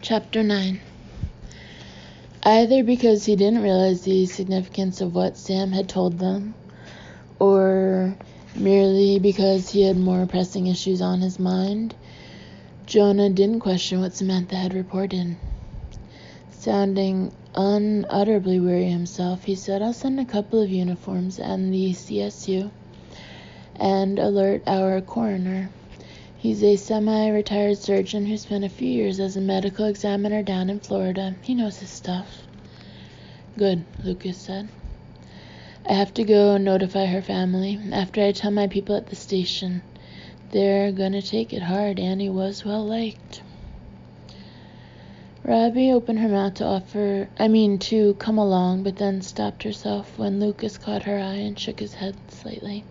Chapter 9. Either because he didn't realize the significance of what Sam had told them, or merely because he had more pressing issues on his mind, Jonah didn't question what Samantha had reported. Sounding unutterably weary himself, he said, "I'll send a couple of uniforms and the CSU and alert our coroner. He's a semi-retired surgeon who spent a few years as a medical examiner down in Florida. He knows his stuff." "Good," Lucas said. "I have to go notify her family after I tell my people at the station. They're gonna take it hard. Annie was well liked." Robbie opened her mouth to come along, but then stopped herself when Lucas caught her eye and shook his head slightly.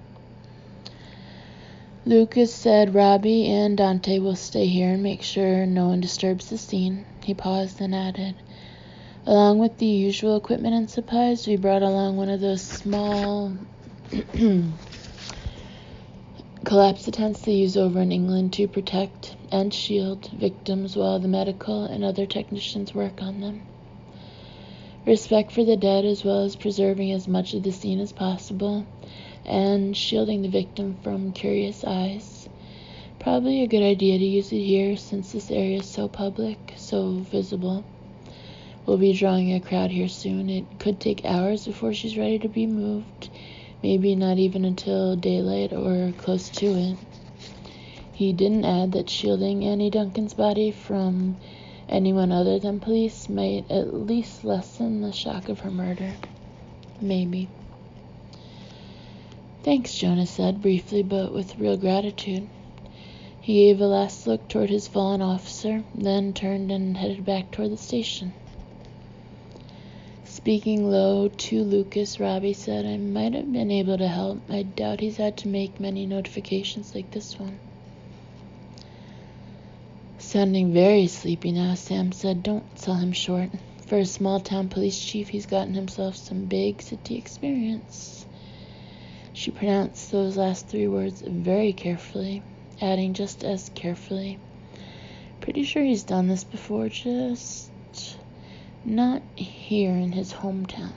Lucas said Robbie and Dante will stay here and make sure no one disturbs the scene. He paused and added, "Along with the usual equipment and supplies, we brought along one of those small collapse tents they use over in England to protect and shield victims while the medical and other technicians work on them. Respect for the dead, as well as preserving as much of the scene as possible and shielding the victim from curious eyes. Probably a good idea to use it here since this area is so public, so visible. We'll be drawing a crowd here soon. It could take hours before she's ready to be moved, maybe not even until daylight or close to it." He didn't add that shielding Annie Duncan's body from anyone other than police might at least lessen the shock of her murder. Maybe. "Thanks," Jonah said, briefly but with real gratitude. He gave a last look toward his fallen officer, then turned and headed back toward the station. Speaking low to Lucas, Robbie said, "I might have been able to help. I doubt he's had to make many notifications like this one." Sounding very sleepy now, Sam said, "Don't sell him short. For a small-town police chief, he's gotten himself some big city experience." She pronounced those last 3 words very carefully, adding just as carefully, "Pretty sure he's done this before, just not here in his hometown."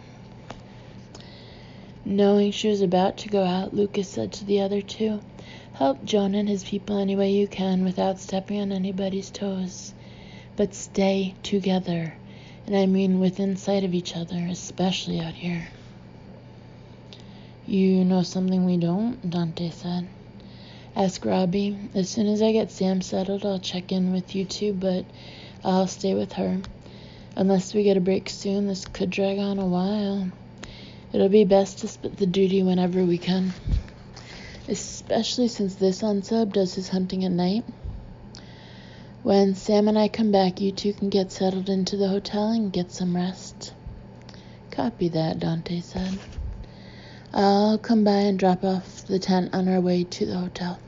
Knowing she was about to go out, Lucas said to the other two, "Help Jonah and his people any way you can without stepping on anybody's toes. But stay together, and I mean within sight of each other, especially out here." "You know something we don't?" Dante said. "Ask Robbie. As soon as I get Sam settled, I'll check in with you two, but I'll stay with her. Unless we get a break soon, this could drag on a while. It'll be best to split the duty whenever we can, especially since this unsub does his hunting at night. When Sam and I come back, you two can get settled into the hotel and get some rest." "Copy that," Dante said. "I'll come by and drop off the tent on our way to the hotel."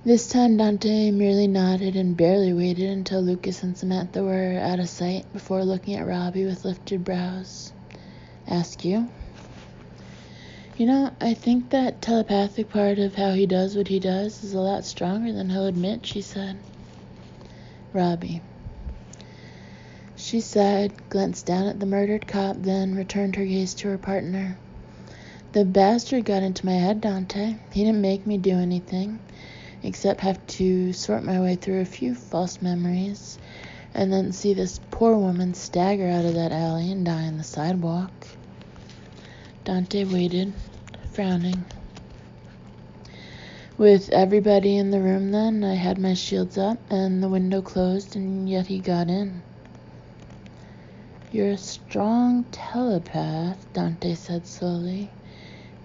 This time Dante merely nodded and barely waited until Lucas and Samantha were out of sight before looking at Robbie with lifted brows. "Ask you?" I think that telepathic part of how he does what he does is a lot stronger than he'll admit," she said. "Robbie." She sighed, glanced down at the murdered cop, then returned her gaze to her partner. "The bastard got into my head, Dante. He didn't make me do anything, except have to sort my way through a few false memories, and then see this poor woman stagger out of that alley and die on the sidewalk." Dante waited, frowning. "With everybody in the room then, I had my shields up and the window closed, and yet he got in." "You're a strong telepath," Dante said slowly.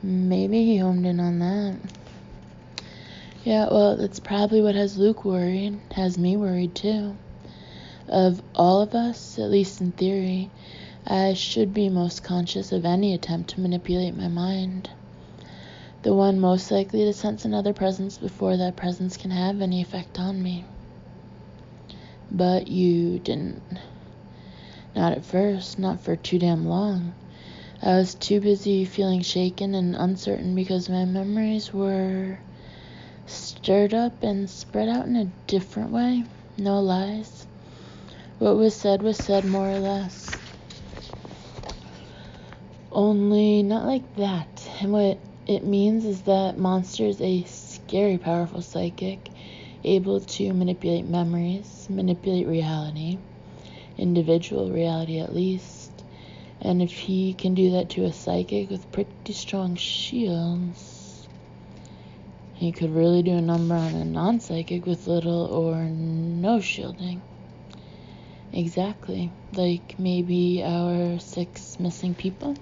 "Maybe he homed in on that." "Yeah, well, that's probably what has Luke worried, has me worried too. Of all of us, at least in theory, I should be most conscious of any attempt to manipulate my mind. The one most likely to sense another presence before that presence can have any effect on me." "But you didn't." "Not at first, not for too damn long. I was too busy feeling shaken and uncertain because my memories were stirred up and spread out in a different way, No lies. What was said more or less. Only not like that. And what it means is that Monster is a scary, powerful psychic, able to manipulate memories, manipulate reality, individual reality at least. And if he can do that to a psychic with pretty strong shields, he could really do a number on a non-psychic with little or no shielding. Exactly. Like maybe our 6 missing people.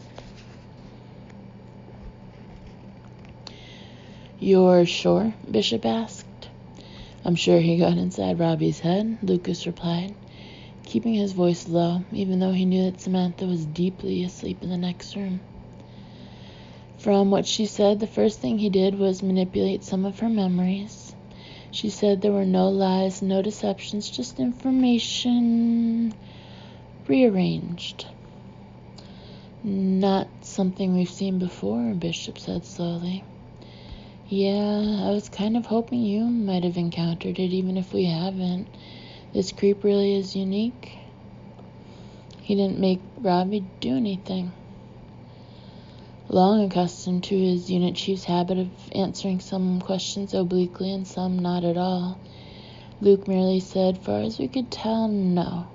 You're sure? Bishop asked. I'm sure he got inside Robbie's head, Lucas replied, keeping his voice low, even though he knew that Samantha was deeply asleep in the next room. From what she said, the first thing he did was manipulate some of her memories. She said there were no lies, no deceptions, just information rearranged. Not something we've seen before, Bishop said slowly. Yeah, I was kind of hoping you might have encountered it, even if we haven't. This creep really is unique. He didn't make Robbie do anything. Long accustomed to his unit chief's habit of answering some questions obliquely and some not at all, Luke merely said, far as we could tell, no.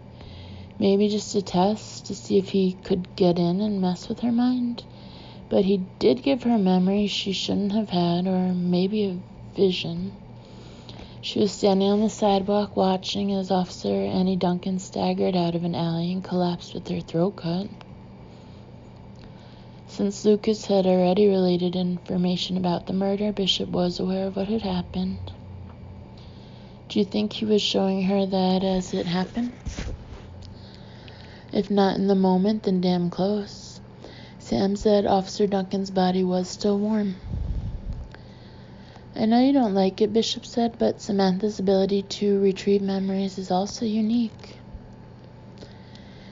Maybe just a test to see if he could get in and mess with her mind. But he did give her memories she shouldn't have had, or maybe a vision. She was standing on the sidewalk watching as Officer Annie Duncan staggered out of an alley and collapsed with her throat cut. Since Lucas had already related information about the murder, Bishop was aware of what had happened. Do you think he was showing her that as it happened? If not in the moment, then damn close. Sam said Officer Duncan's body was still warm. I know you don't like it, Bishop said, but Samantha's ability to retrieve memories is also unique.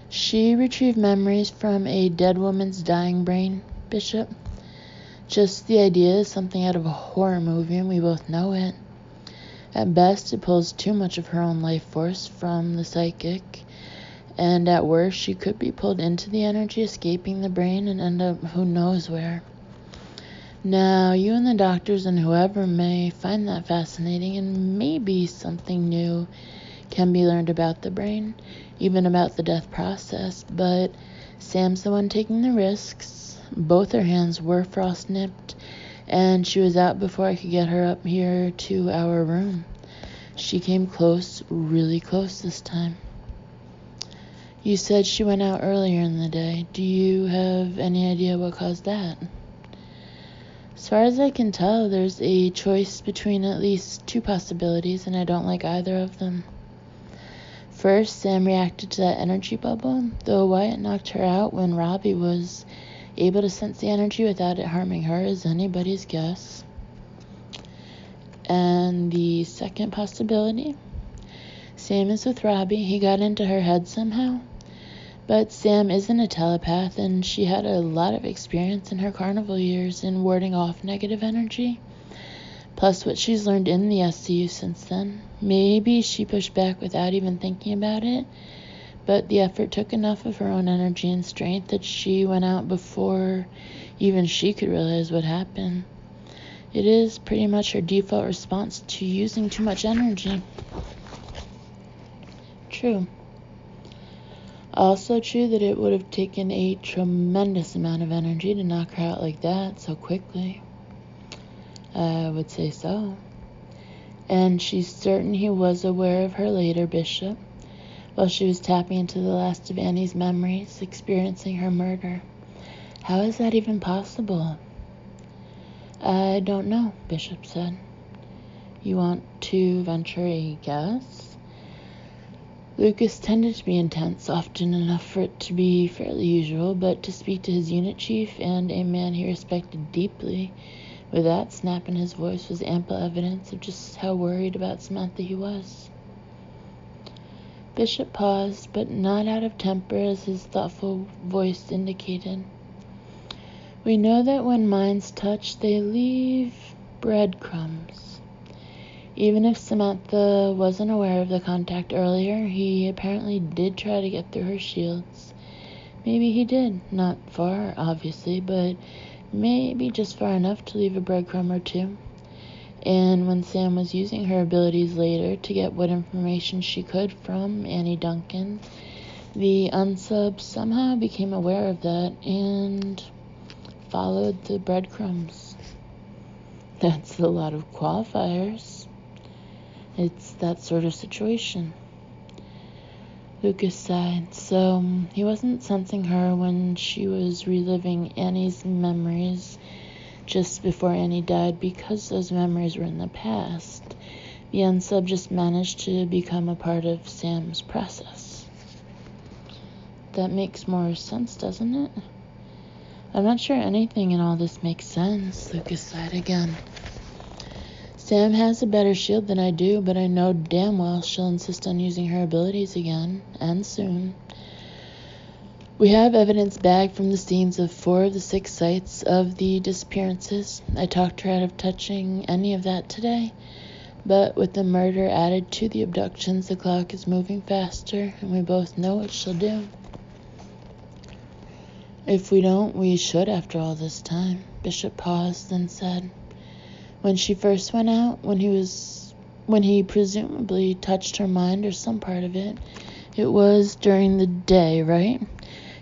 She retrieved memories from a dead woman's dying brain, Bishop. Just the idea is something out of a horror movie, and we both know it. At best, it pulls too much of her own life force from the psychic, and at worst, she could be pulled into the energy, escaping the brain, and end up who knows where. Now, you and the doctors and whoever may find that fascinating, and maybe something new can be learned about the brain, even about the death process, but Sam's the one taking the risks. Both her hands were frost-nipped, and she was out before I could get her up here to our room. She came close, really close this time. You said she went out earlier in the day. Do you have any idea what caused that? As far as I can tell, there's a choice between at least 2 possibilities, and I don't like either of them. First, Sam reacted to that energy bubble, though why it knocked her out when Robbie was able to sense the energy without it harming her is anybody's guess. And the second possibility, Sam is with Robbie. He got into her head somehow. But Sam isn't a telepath, and she had a lot of experience in her carnival years in warding off negative energy, plus what she's learned in the SCU since then. Maybe she pushed back without even thinking about it, but the effort took enough of her own energy and strength that she went out before even she could realize what happened. It is pretty much her default response to using too much energy. True. Also true that it would have taken a tremendous amount of energy to knock her out like that so quickly. I would say so. And she's certain he was aware of her later, Bishop, while she was tapping into the last of Annie's memories, experiencing her murder. How is that even possible? I don't know, Bishop said. You want to venture a guess? Lucas tended to be intense, often enough for it to be fairly usual, but to speak to his unit chief and a man he respected deeply, with that snap in his voice, was ample evidence of just how worried about Samantha he was. Bishop paused, but not out of temper, as his thoughtful voice indicated. We know that when minds touch, they leave breadcrumbs. Even if Samantha wasn't aware of the contact earlier, he apparently did try to get through her shields. Maybe he did. Not far, obviously, but maybe just far enough to leave a breadcrumb or two. And when Sam was using her abilities later to get what information she could from Annie Duncan, the unsub somehow became aware of that and followed the breadcrumbs. That's a lot of qualifiers. It's that sort of situation. Lucas sighed. So he wasn't sensing her when she was reliving Annie's memories just before Annie died because those memories were in the past. The unsub just managed to become a part of Sam's process. That makes more sense, doesn't it? I'm not sure anything in all this makes sense, Lucas sighed again. Sam has a better shield than I do, but I know damn well she'll insist on using her abilities again, and soon. We have evidence back from the scenes of 4 of the 6 sites of the disappearances. I talked her out of touching any of that today, but with the murder added to the abductions, the clock is moving faster, and we both know what she'll do. If we don't, we should after all this time. Bishop paused, then said, when she first went out, when he presumably touched her mind or some part of it, it was during the day, right?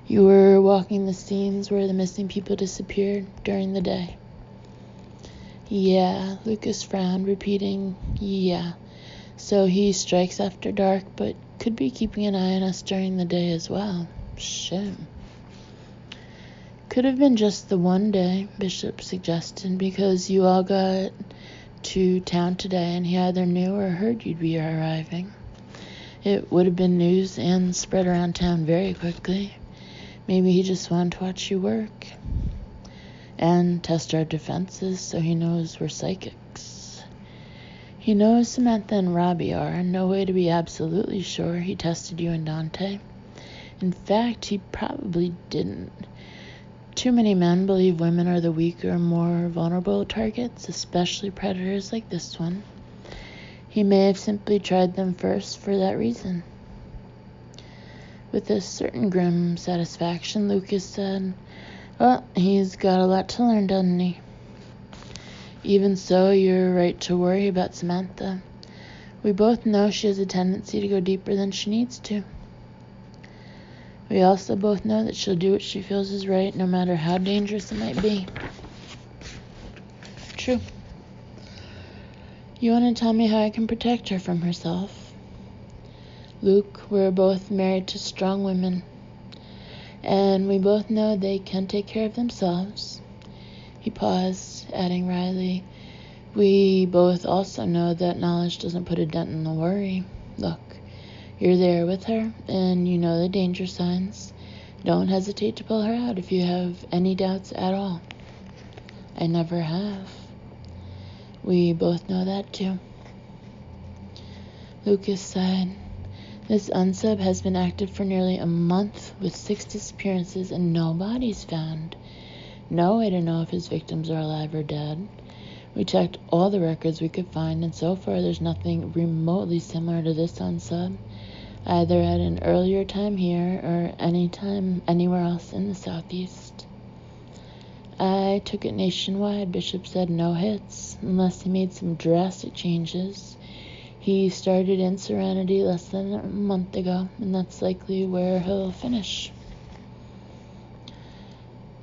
You were walking the scenes where the missing people disappeared during the day. Yeah, Lucas frowned, repeating, yeah. So he strikes after dark, but could be keeping an eye on us during the day as well. Shit. Could have been just the one day, Bishop suggested, because you all got to town today and he either knew or heard you'd be arriving. It would have been news and spread around town very quickly. Maybe he just wanted to watch you work and test our defenses so he knows we're psychics. He knows Samantha and Robbie are, and no way to be absolutely sure he tested you and Dante. In fact, he probably didn't. Too many men believe women are the weaker, more vulnerable targets, especially predators like this one. He may have simply tried them first for that reason. With a certain grim satisfaction, Lucas said, well, he's got a lot to learn, doesn't he? Even so, you're right to worry about Samantha. We both know she has a tendency to go deeper than she needs to. We also both know that she'll do what she feels is right, no matter how dangerous it might be. True. You want to tell me how I can protect her from herself? Luke, we're both married to strong women, and we both know they can take care of themselves. He paused, adding wryly, we both also know that knowledge doesn't put a dent in the worry. Look, you're there with her, and you know the danger signs. Don't hesitate to pull her out if you have any doubts at all. I never have. We both know that too. Lucas sighed. This unsub has been active for nearly a month with 6 disappearances and no bodies found. No way to know if his victims are alive or dead. We checked all the records we could find, and so far there's nothing remotely similar to this unsub, either at an earlier time here or any time anywhere else in the southeast. I took it nationwide. Bishop said no hits, unless he made some drastic changes. He started in Serenity less than a month ago, and that's likely where he'll finish.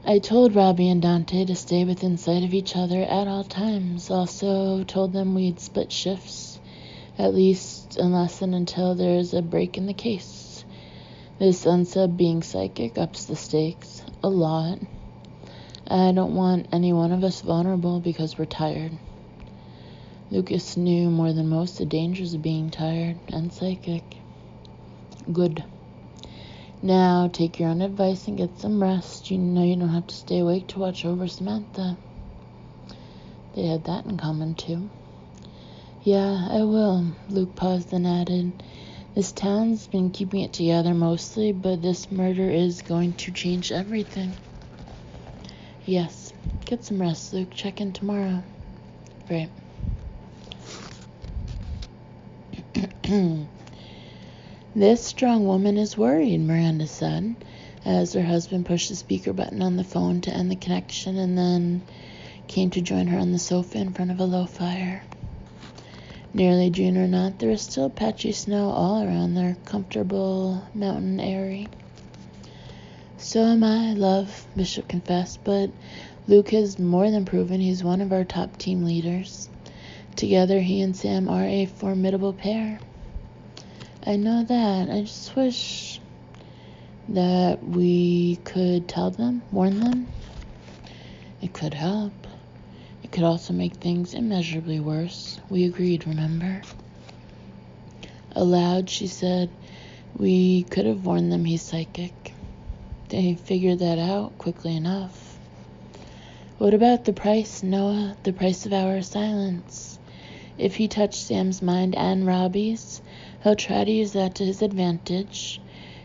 I told Robbie and Dante to stay within sight of each other at all times. Also told them we'd split shifts, at least unless and until there's a break in the case. This unsub being psychic ups the stakes a lot. I don't want any one of us vulnerable because we're tired. Lucas knew more than most the dangers of being tired and psychic. Good. Now take your own advice and get some rest. You know you don't have to stay awake to watch over Samantha. They had that in common too. Yeah, I will. Luke paused and added, this town's been keeping it together mostly, but this murder is going to change everything. Yes. Get some rest, Luke. Check in tomorrow. Right. This strong woman is worried, Miranda said, as her husband pushed the speaker button on the phone to end the connection and then came to join her on the sofa in front of a low fire. Nearly June or not, there was still patchy snow all around their comfortable mountain eyrie. So am I, love, Bishop confessed, but Luke has more than proven he's one of our top team leaders. Together, he and Sam are a formidable pair. I know that. I just wish that we could tell them, warn them. It could help. It could also make things immeasurably worse. We agreed, remember? Aloud, she said, we could have warned them he's psychic. They figured that out quickly enough. What about the price, Noah? The price of our silence? If he touched Sam's mind and Robbie's, he'll try to use that to his advantage.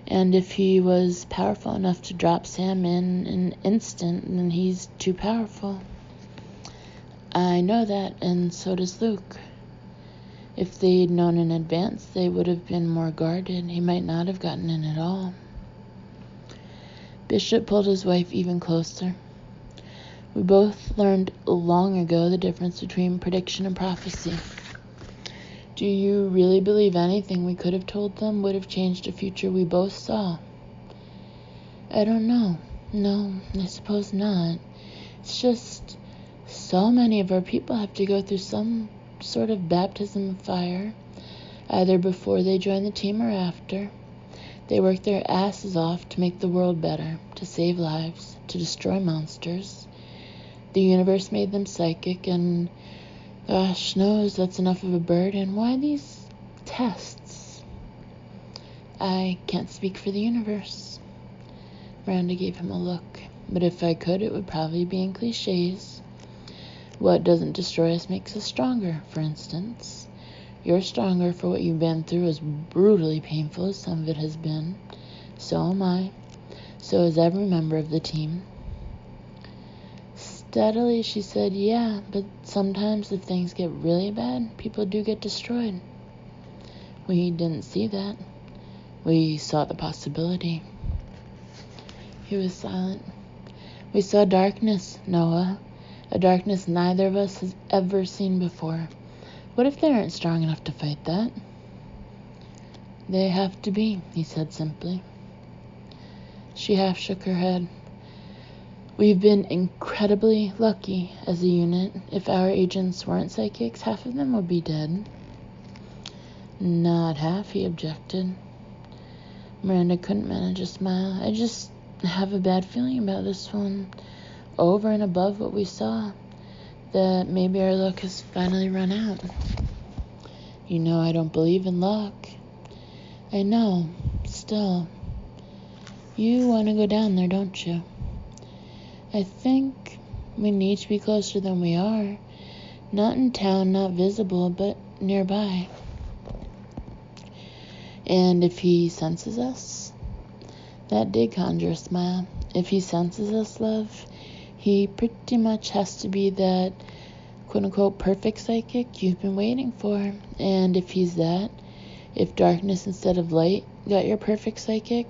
And if he was powerful enough to drop Sam in an instant, then he's too powerful. I know that, and so does Luke. If they'd known in advance, they would have been more guarded. He might not have gotten in at all. Bishop pulled his wife even closer. We both learned long ago the difference between prediction and prophecy. Do you really believe anything we could have told them would have changed a future we both saw? I don't know. No, I suppose not. It's just so many of our people have to go through some sort of baptism of fire, either before they join the team or after. They work their asses off to make the world better, to save lives, to destroy monsters. The universe made them psychic, and gosh knows that's enough of a burden. Why these tests? I can't speak for the universe. Miranda gave him a look. But if I could, it would probably be in cliches. What doesn't destroy us makes us stronger, for instance. You're stronger for what you've been through, as brutally painful as some of it has been. So am I. So is every member of the team. Steadily, she said, yeah, but sometimes if things get really bad, people do get destroyed. We didn't see that. We saw the possibility. He was silent. We saw darkness, Noah. A darkness neither of us has ever seen before. What if they aren't strong enough to fight that? They have to be, he said simply. She half shook her head. We've been incredibly lucky as a unit. If our agents weren't psychics, half of them would be dead. Not half, he objected. Miranda couldn't manage a smile. I just have a bad feeling about this one. Over and above what we saw, that maybe our luck has finally run out. You know I don't believe in luck. I know, still. You want to go down there, don't you? I think we need to be closer than we are. Not in town, not visible, but nearby. And if he senses us? That did conjure a smile. If he senses us, love, he pretty much has to be that quote-unquote perfect psychic you've been waiting for. And if he's that, if darkness instead of light got your perfect psychic,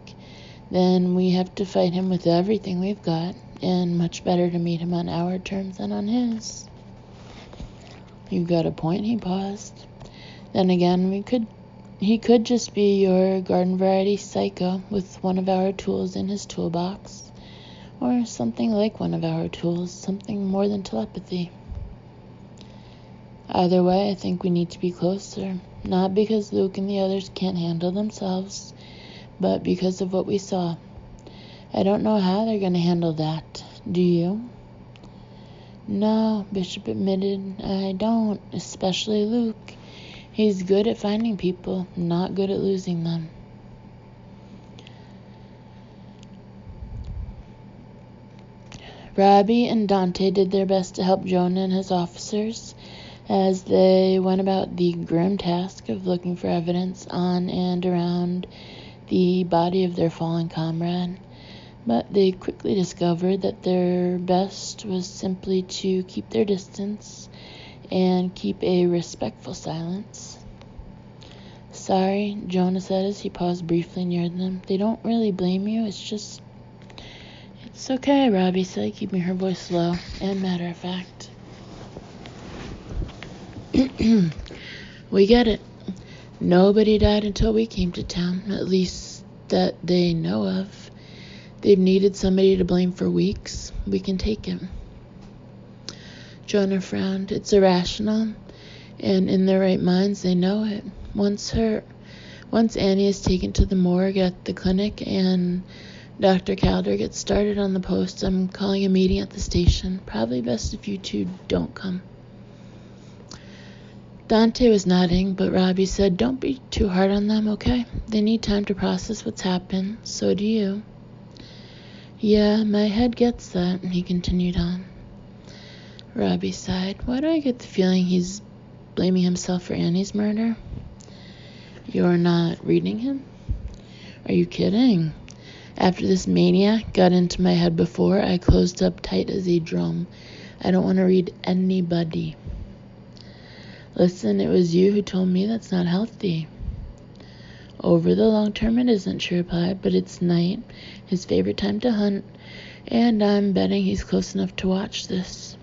then we have to fight him with everything we've got, and much better to meet him on our terms than on his. You've got a point, he paused. Then again, he could just be your garden variety psycho with one of our tools in his toolbox. Or something like one of our tools, something more than telepathy. Either way, I think we need to be closer. Not because Luke and the others can't handle themselves, but because of what we saw. I don't know how they're going to handle that. Do you? No, Bishop admitted. I don't, especially Luke. He's good at finding people, not good at losing them. Robbie and Dante did their best to help Jonah and his officers as they went about the grim task of looking for evidence on and around the body of their fallen comrade. But they quickly discovered that their best was simply to keep their distance and keep a respectful silence. Sorry, Jonah said as he paused briefly near them. They don't really blame you, it's okay, Robbie said, keeping her voice low and matter-of-fact. We get it. Nobody died until we came to town, at least that they know of. They've needed somebody to blame for weeks. We can take it. Jonah frowned. It's irrational, and in their right minds, they know it. Once Annie is taken to the morgue at the clinic and Dr. Calder gets started on the post, I'm calling a meeting at the station. Probably best if you two don't come. Dante was nodding, but Robbie said, don't be too hard on them, okay? They need time to process what's happened. So do you. Yeah, my head gets that, he continued on. Robbie sighed. Why do I get the feeling he's blaming himself for Annie's murder? You're not reading him? Are you kidding? After this maniac got into my head before, I closed up tight as a drum. I don't want to read anybody. Listen, it was you who told me that's not healthy. Over the long term it isn't, she replied, but it's night, his favorite time to hunt, and I'm betting he's close enough to watch this.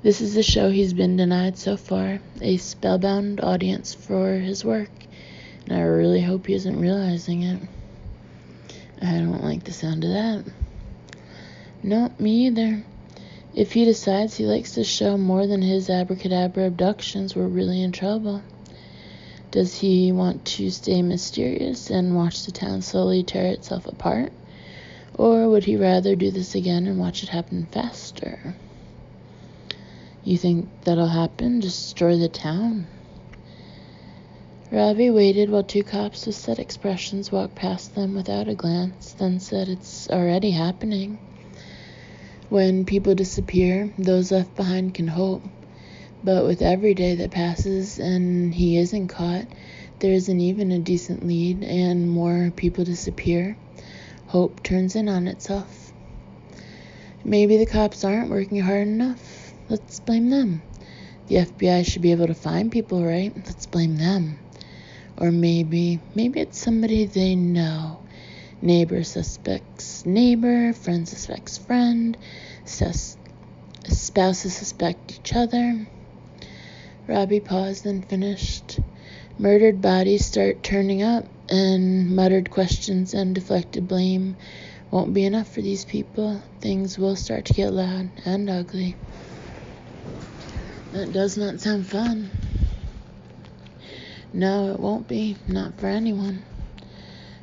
This is the show he's been denied so far, a spellbound audience for his work, and I really hope he isn't realizing it. I don't like the sound of that. No, me either. If he decides he likes the show more than his abracadabra abductions, we're really in trouble. Does he want to stay mysterious and watch the town slowly tear itself apart? Or would he rather do this again and watch it happen faster? You think that'll happen? Destroy the town? Robbie waited while two cops with set expressions walked past them without a glance, then said, it's already happening. When people disappear, those left behind can hope. But with every day that passes and he isn't caught, there isn't even a decent lead, and more people disappear. Hope turns in on itself. Maybe the cops aren't working hard enough. Let's blame them. The FBI should be able to find people, right? Let's blame them. Or maybe it's somebody they know. Neighbor suspects neighbor, friend suspects friend, spouses suspect each other. Robbie paused and finished. Murdered bodies start turning up, and muttered questions and deflected blame won't be enough for these people. Things will start to get loud and ugly. That does not sound fun. No, it won't be. Not for anyone.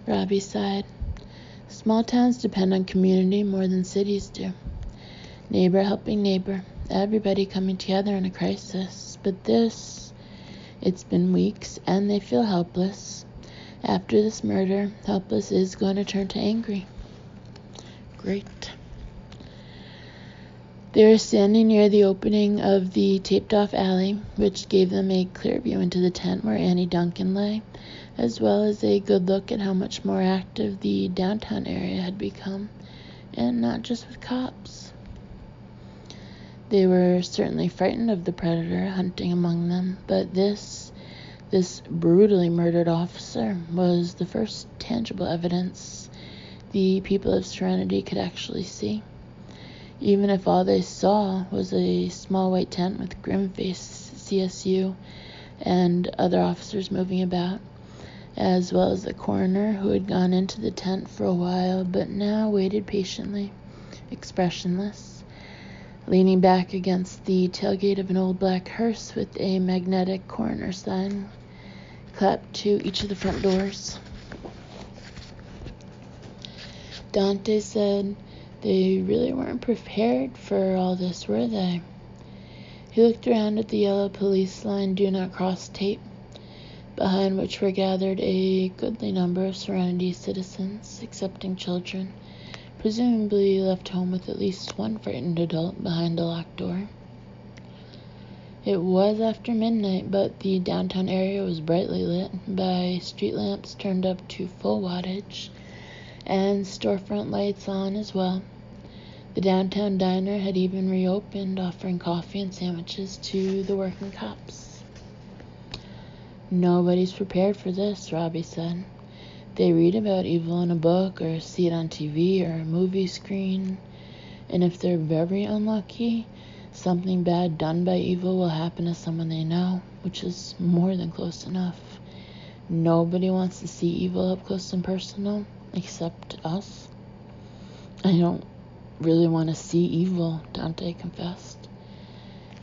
Robbie sighed. Small towns depend on community more than cities do. Neighbor helping neighbor. Everybody coming together in a crisis. But it's been weeks, and they feel helpless. After this murder, helpless is going to turn to angry. Great. They were standing near the opening of the taped-off alley, which gave them a clear view into the tent where Annie Duncan lay, as well as a good look at how much more active the downtown area had become, and not just with cops. They were certainly frightened of the predator hunting among them, but this brutally murdered officer was the first tangible evidence the people of Serenity could actually see. Even if all they saw was a small white tent with grim-faced CSU and other officers moving about, as well as the coroner who had gone into the tent for a while but now waited patiently, expressionless, leaning back against the tailgate of an old black hearse with a magnetic coroner sign clapped to each of the front doors. Dante said, they really weren't prepared for all this, were they? He looked around at the yellow police line do not cross tape, behind which were gathered a goodly number of Serenity citizens, excepting children, presumably left home with at least one frightened adult behind a locked door. It was after midnight, but the downtown area was brightly lit by street lamps turned up to full wattage, and storefront lights on as well. The downtown diner had even reopened, offering coffee and sandwiches to the working cops. Nobody's prepared for this, Robbie said. They read about evil in a book or see it on TV or a movie screen, and if they're very unlucky, something bad done by evil will happen to someone they know, which is more than close enough. Nobody wants to see evil up close and personal, except us. I don't really want to see evil, Dante confessed.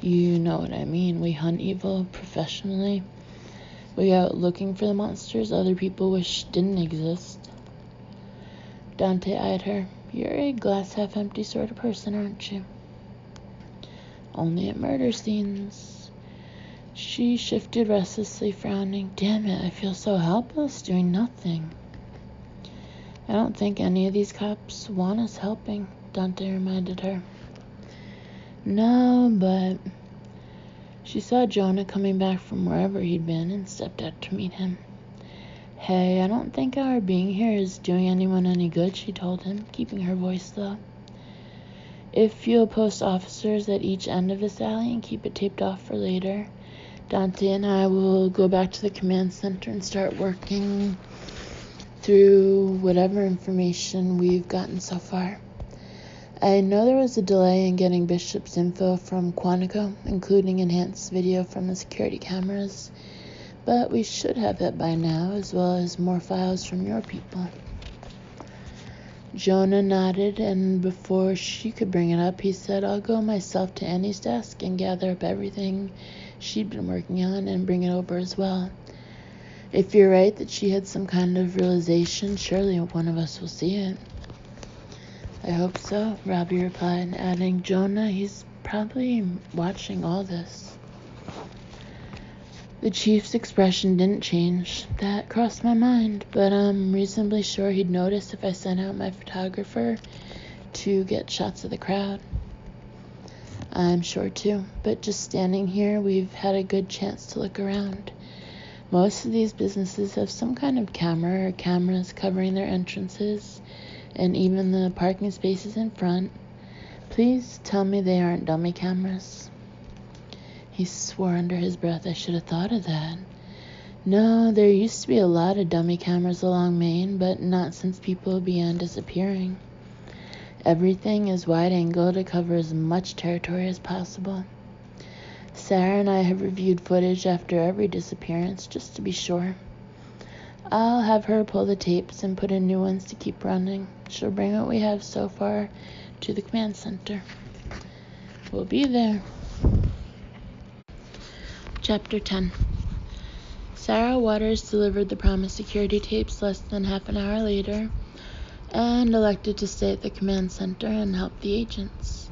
You know what I mean. We hunt evil professionally. We go out looking for the monsters other people wish didn't exist. Dante eyed her. You're a glass half empty sort of person, aren't you? Only at murder scenes. She shifted restlessly, frowning. Damn it, I feel so helpless doing nothing. I don't think any of these cops want us helping, Dante reminded her. No, but... She saw Jonah coming back from wherever he'd been and stepped out to meet him. Hey, I don't think our being here is doing anyone any good, she told him, keeping her voice low. If you'll post officers at each end of this alley and keep it taped off for later, Dante and I will go back to the command center and start working through whatever information we've gotten so far. I know there was a delay in getting Bishop's info from Quantico, including enhanced video from the security cameras, but we should have it by now, as well as more files from your people. Jonah nodded, and before she could bring it up, he said, I'll go myself to Annie's desk and gather up everything she'd been working on and bring it over as well. If you're right that she had some kind of realization, surely one of us will see it. I hope so, Robbie replied, adding, Jonah, he's probably watching all this. The chief's expression didn't change. That crossed my mind, but I'm reasonably sure he'd notice if I sent out my photographer to get shots of the crowd. I'm sure too, but just standing here, we've had a good chance to look around. Most of these businesses have some kind of camera or cameras covering their entrances, and even the parking spaces in front. Please tell me they aren't dummy cameras. He swore under his breath. I should have thought of that. No, there used to be a lot of dummy cameras along Main, but not since people began disappearing. Everything is wide-angle to cover as much territory as possible. Sarah and I have reviewed footage after every disappearance, just to be sure. I'll have her pull the tapes and put in new ones to keep running. She'll bring what we have so far to the command center. We'll be there. Chapter 10. Sarah Waters delivered the promised security tapes less than half an hour later and elected to stay at the command center and help the agents.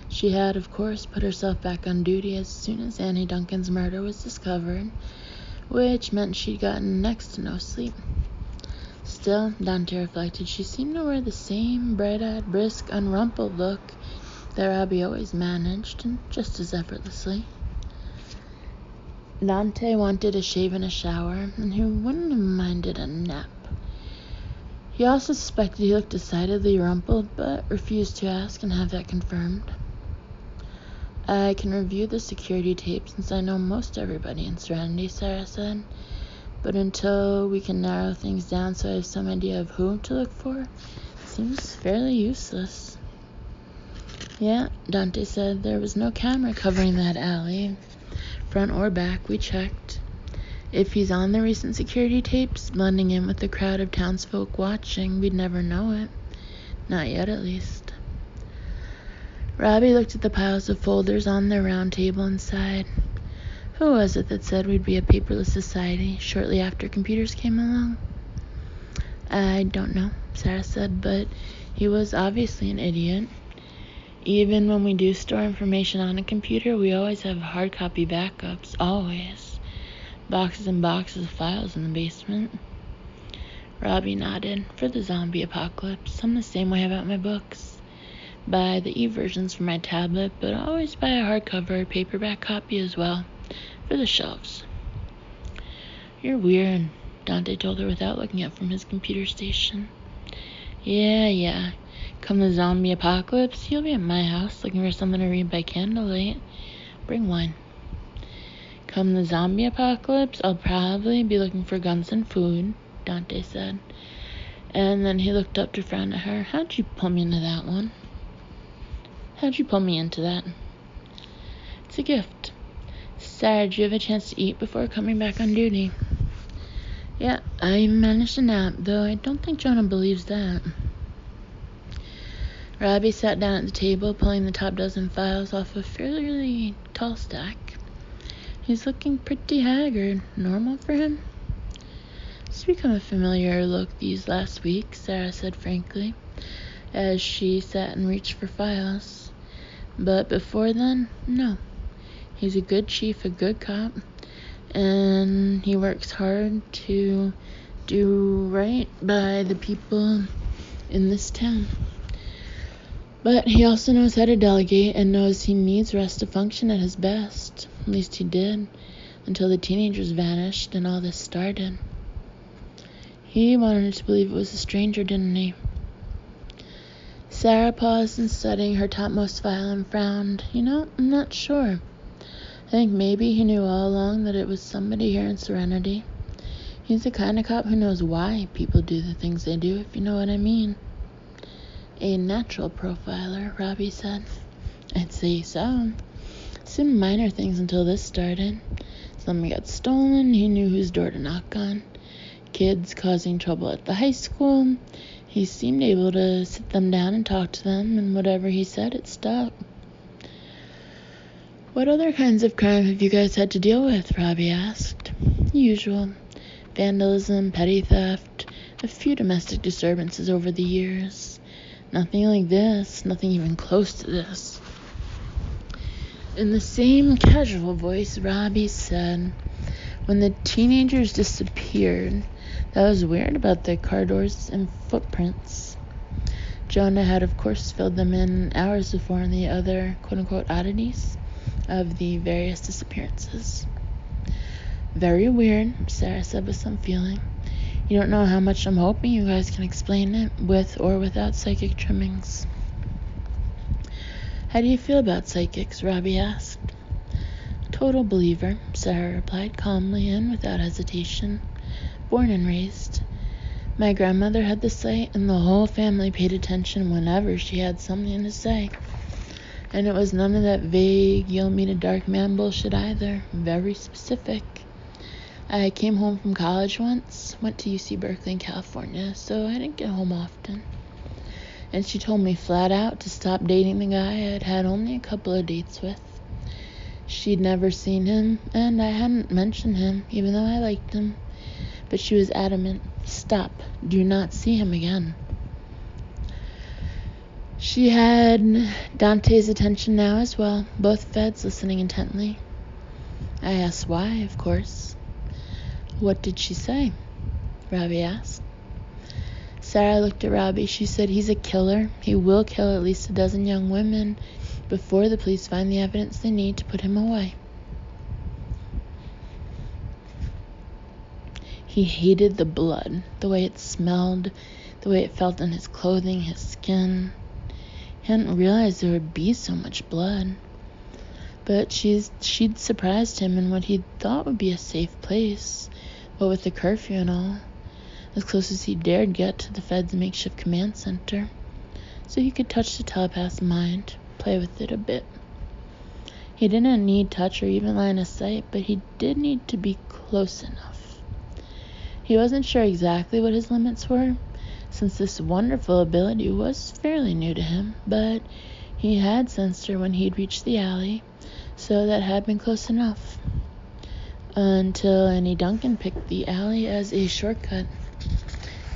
She had, of course, put herself back on duty as soon as Annie Duncan's murder was discovered, which meant she'd gotten next to no sleep. Still, Dante reflected, she seemed to wear the same bright-eyed, brisk, unrumpled look that Robbie always managed, and just as effortlessly. Dante wanted a shave and a shower, and he wouldn't have minded a nap. He also suspected he looked decidedly rumpled, but refused to ask and have that confirmed. I can review the security tape since I know most everybody in Serenity, Sarah said. But until we can narrow things down so I have some idea of who to look for, it seems fairly useless. Yeah, Dante said, there was no camera covering that alley, front or back. We checked. If he's on the recent security tapes, blending in with the crowd of townsfolk watching, we'd never know it. Not yet, at least. Robbie looked at the piles of folders on their round table and sighed. Who was it that said we'd be a paperless society shortly after computers came along? I don't know, Sarah said, but he was obviously an idiot. Even when we do store information on a computer, we always have hard copy backups, always. Boxes and boxes of files in the basement. Robbie nodded. For the zombie apocalypse, I'm the same way about my books. Buy the e-versions for my tablet, but always buy a hardcover paperback copy as well, for the shelves. You're weird, Dante told her without looking up from his computer station. Yeah. Come the zombie apocalypse, you'll be at my house looking for something to read by candlelight. Bring wine. Come the zombie apocalypse, I'll probably be looking for guns and food, Dante said. And then he looked up to frown at her. How'd you pull me into that one? How'd you pull me into that? It's a gift. Sarah, did you have a chance to eat before coming back on duty? Yeah, I managed to nap, though I don't think Jonah believes that. Robbie sat down at the table, pulling the top dozen files off a fairly tall stack. He's looking pretty haggard. Normal for him? It's become a familiar look these last weeks, Sarah said frankly, as she sat and reached for files. But before then, no. He's a good chief, a good cop, and he works hard to do right by the people in this town. But he also knows how to delegate and knows he needs rest to function at his best. At least he did, until the teenagers vanished and all this started. He wanted to believe it was a stranger, didn't he? Sarah paused in studying her topmost file and frowned. I'm not sure. I think maybe he knew all along that it was somebody here in Serenity. He's the kind of cop who knows why people do the things they do, if you know what I mean. A natural profiler, Robbie said. I'd say so. Some minor things until this started. Something got stolen, he knew whose door to knock on. Kids causing trouble at the high school. He seemed able to sit them down and talk to them, and whatever he said, it stuck. What other kinds of crime have you guys had to deal with? Robbie asked. Usual. Vandalism, petty theft, a few domestic disturbances over the years. Nothing like this, nothing even close to this. In the same casual voice, Robbie said, when the teenagers disappeared, that was weird about the car doors and footprints. Jonah had, of course, filled them in hours before on the other quote-unquote oddities of the various disappearances. Very weird, Sarah said with some feeling. You don't know how much I'm hoping you guys can explain it, with or without psychic trimmings. How do you feel about psychics? Robbie asked. Total believer, Sarah replied calmly and without hesitation. Born and raised. My grandmother had the sight, and the whole family paid attention whenever she had something to say. And it was none of that vague, you'll meet a dark man bullshit either. Very specific. I came home from college once, went to UC Berkeley in California, so I didn't get home often. And she told me flat out to stop dating the guy I'd had only a couple of dates with. She'd never seen him, and I hadn't mentioned him, even though I liked him. But she was adamant. Stop. Do not see him again. She had Dante's attention now as well, both feds listening intently. I asked why, of course. What did she say? Robbie asked. Sarah looked at Robbie. She said, he's a killer. He will kill at least a dozen young women before the police find the evidence they need to put him away. He hated the blood, the way it smelled, the way it felt on his clothing, his skin. He hadn't realized there would be so much blood. But she'd surprised him in what he thought would be a safe place, what with the curfew and all, as close as he dared get to the Fed's makeshift command center, so he could touch the telepath's mind, play with it a bit. He didn't need touch or even line of sight, but he did need to be close enough. He wasn't sure exactly what his limits were, since this wonderful ability was fairly new to him, but he had sensed her when he'd reached the alley, so that had been close enough. Until Annie Duncan picked the alley as a shortcut.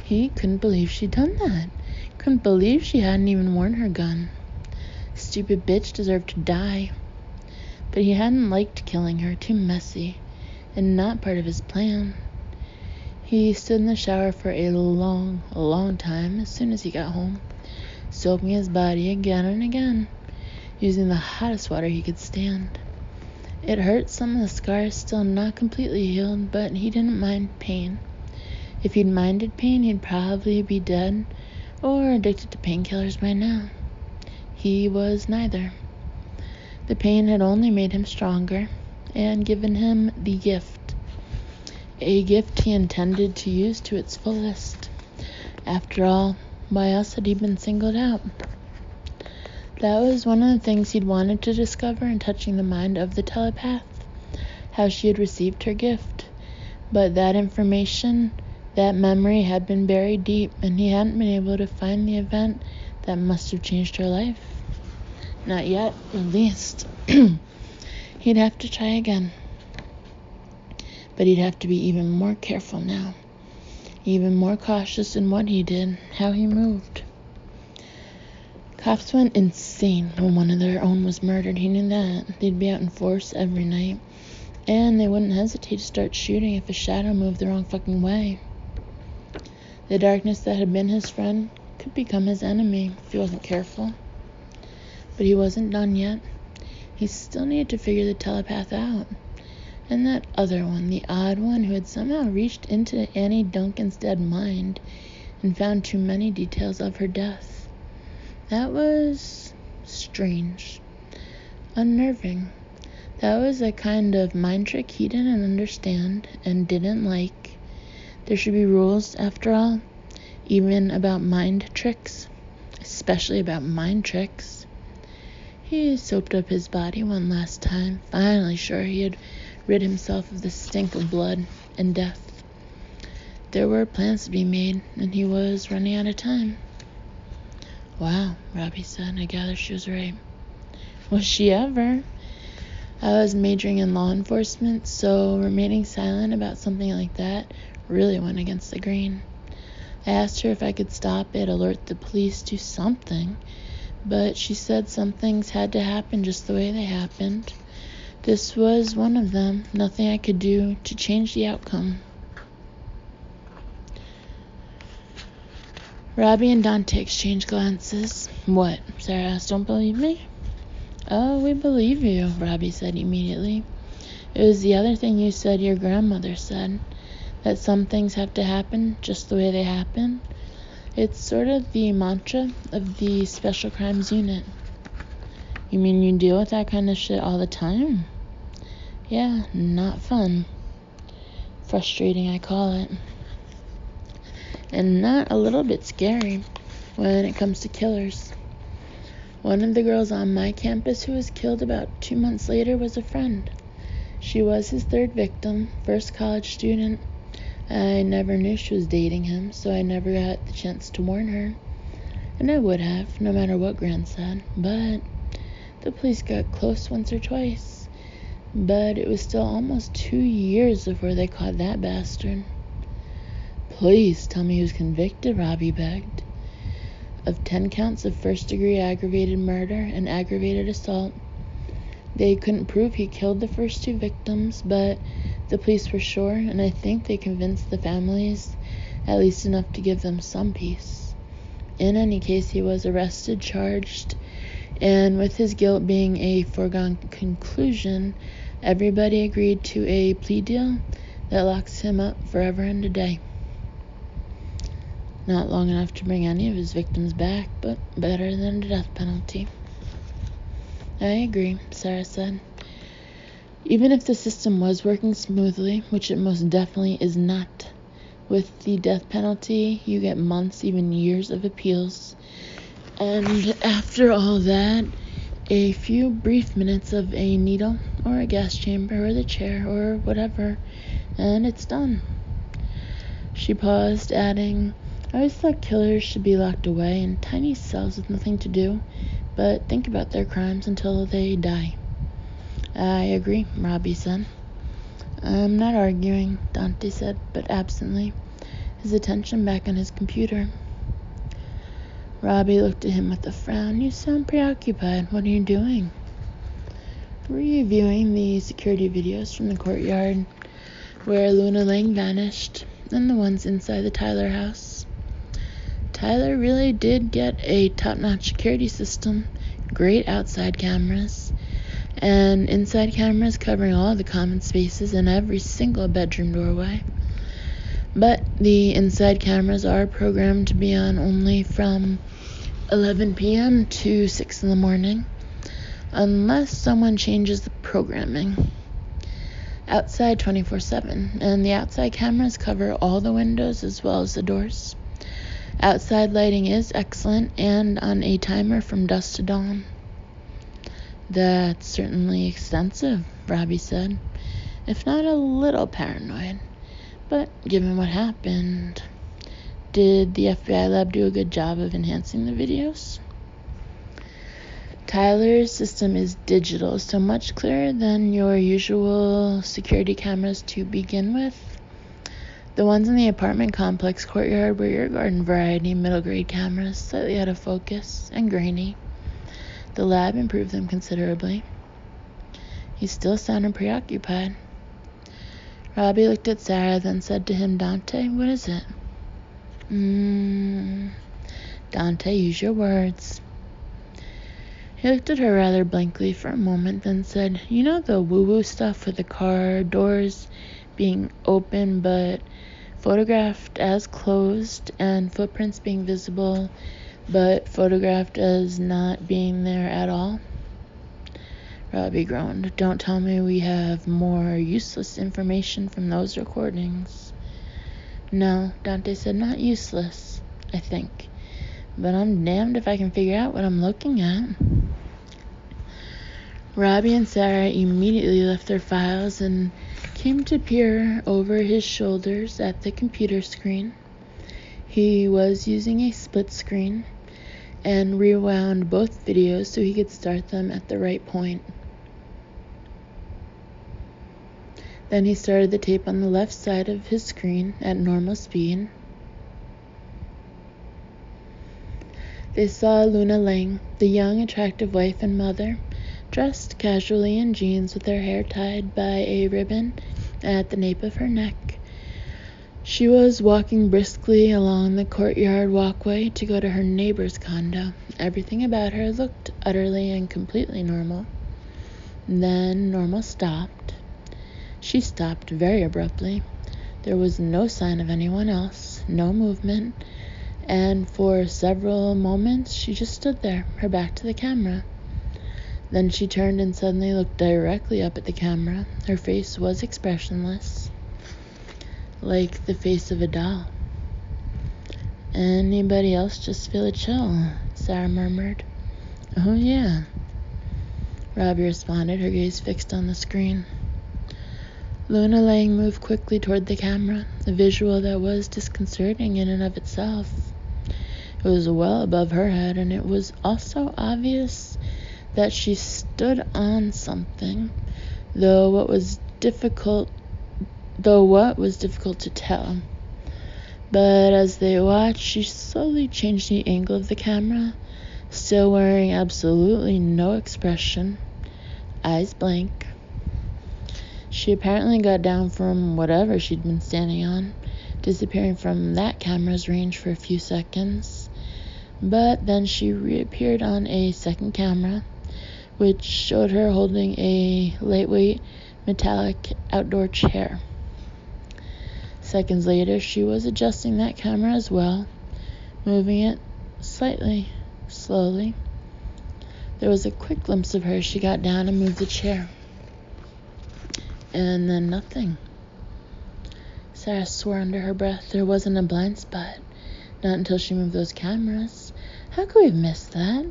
He couldn't believe she'd done that. Couldn't believe she hadn't even worn her gun. Stupid bitch deserved to die. But he hadn't liked killing her, too messy, and not part of his plan. He stood in the shower for a long time as soon as he got home, soaping his body again and again, using the hottest water he could stand. It hurt, some of the scars still not completely healed, but he didn't mind pain. If he'd minded pain, he'd probably be dead or addicted to painkillers by now. He was neither. The pain had only made him stronger, and given him the gift. A gift he intended to use to its fullest. After all, why else had he been singled out? That was one of the things he'd wanted to discover in touching the mind of the telepath, how she had received her gift. But that information, that memory had been buried deep, and he hadn't been able to find the event that must have changed her life. Not yet, at least. He'd have to try again. But he'd have to be even more careful now. Even more cautious in what he did, how he moved. Cops went insane when one of their own was murdered. He knew that. They'd be out in force every night. And they wouldn't hesitate to start shooting if a shadow moved the wrong fucking way. The darkness that had been his friend could become his enemy if he wasn't careful. But he wasn't done yet. He still needed to figure the telepath out. And that other one, the odd one who had somehow reached into Annie Duncan's dead mind and found too many details of her death. That was strange. Unnerving. That was a kind of mind trick he didn't understand and didn't like. There should be rules, after all, even about mind tricks, especially about mind tricks. He soaped up his body one last time, finally sure he had rid himself of the stink of blood and death. There were plans to be made, and he was running out of time. Wow, Robbie said. I gather she was right. Was she ever? I was majoring in law enforcement, so remaining silent about something like that really went against the grain. I asked her if I could stop it, alert the police, do something, but she said some things had to happen just the way they happened. This was one of them, nothing I could do to change the outcome. Robbie and Dante exchanged glances. What? Sarah asked. Don't believe me? Oh, we believe you, Robbie said immediately. It was the other thing you said your grandmother said, that some things have to happen just the way they happen. It's sort of the mantra of the Special Crimes Unit. You mean you deal with that kind of shit all the time? Yeah, not fun. Frustrating, I call it. And not a little bit scary when it comes to killers. One of the girls on my campus who was killed about 2 months later was a friend. She was his third victim, first college student. I never knew she was dating him, so I never got the chance to warn her. And I would have, no matter what Gran said. But the police got close once or twice. But it was still almost 2 years before they caught that bastard. Please tell me he was convicted, Robbie begged, of 10 counts of first-degree aggravated murder and aggravated assault. They couldn't prove he killed the first 2 victims, but the police were sure, and I think they convinced the families at least enough to give them some peace. In any case, he was arrested, charged, and with his guilt being a foregone conclusion, everybody agreed to a plea deal that locks him up forever and a day. Not long enough to bring any of his victims back, but better than the death penalty. I agree, Sarah said. Even if the system was working smoothly, which it most definitely is not, with the death penalty, you get months, even years of appeals. And after all that, a few brief minutes of a needle, or a gas chamber, or the chair, or whatever, and it's done. She paused, adding, I always thought killers should be locked away in tiny cells with nothing to do but think about their crimes until they die. I agree, Robbie said. I'm not arguing, Dante said, but absently, his attention back on his computer. Robbie looked at him with a frown. You sound preoccupied. What are you doing? Reviewing the security videos from the courtyard where Luna Lang vanished and the ones inside the Tyler house. Tyler really did get a top-notch security system, great outside cameras, and inside cameras covering all the common spaces and every single bedroom doorway. But the inside cameras are programmed to be on only from 11 p.m. to 6 in the morning, unless someone changes the programming. outside 24/7, and the outside cameras cover all the windows as well as the doors. Outside lighting is excellent and on a timer from dusk to dawn. That's certainly extensive, Robbie said, if not a little paranoid. But given what happened, did the FBI lab do a good job of enhancing the videos? Tyler's system is digital, so much clearer than your usual security cameras to begin with. The ones in the apartment complex courtyard were your garden variety middle grade cameras, slightly out of focus and grainy. The lab improved them considerably. He still sounded preoccupied. Robbie looked at Sarah, then said to him, Dante, what is it? Dante, use your words. He looked at her rather blankly for a moment, then said, you know the woo-woo stuff with the car doors being open but photographed as closed and footprints being visible but photographed as not being there at all? Robbie groaned. Don't tell me we have more useless information from those recordings. No, Dante said, not useless, I think. But I'm damned if I can figure out what I'm looking at. Robbie and Sarah immediately left their files and came to peer over his shoulders at the computer screen. He was using a split screen and rewound both videos so he could start them at the right point. Then he started the tape on the left side of his screen at normal speed. They saw Luna Lang, the young, attractive wife and mother, dressed casually in jeans with her hair tied by a ribbon at the nape of her neck. She was walking briskly along the courtyard walkway to go to her neighbor's condo. Everything about her looked utterly and completely normal. Then normal stopped. She stopped very abruptly. There was no sign of anyone else, no movement, and for several moments she just stood there, her back to the camera. Then she turned and suddenly looked directly up at the camera. Her face was expressionless, like the face of a doll. Anybody else just feel a chill? Sarah murmured. Oh yeah, Robbie responded, her gaze fixed on the screen. Luna Lang moved quickly toward the camera, a visual that was disconcerting in and of itself. It was well above her head, and it was also obvious that she stood on something, though what was difficult to tell. But as they watched, she slowly changed the angle of the camera, still wearing absolutely no expression, eyes blank. She apparently got down from whatever she'd been standing on, disappearing from that camera's range for a few seconds. But then she reappeared on a second camera, which showed her holding a lightweight metallic outdoor chair. Seconds later, she was adjusting that camera as well, moving it slightly, slowly. There was a quick glimpse of her as she got down and moved the chair. And then nothing. Sarah swore under her breath there wasn't a blind spot. Not until she moved those cameras. How could we have missed that?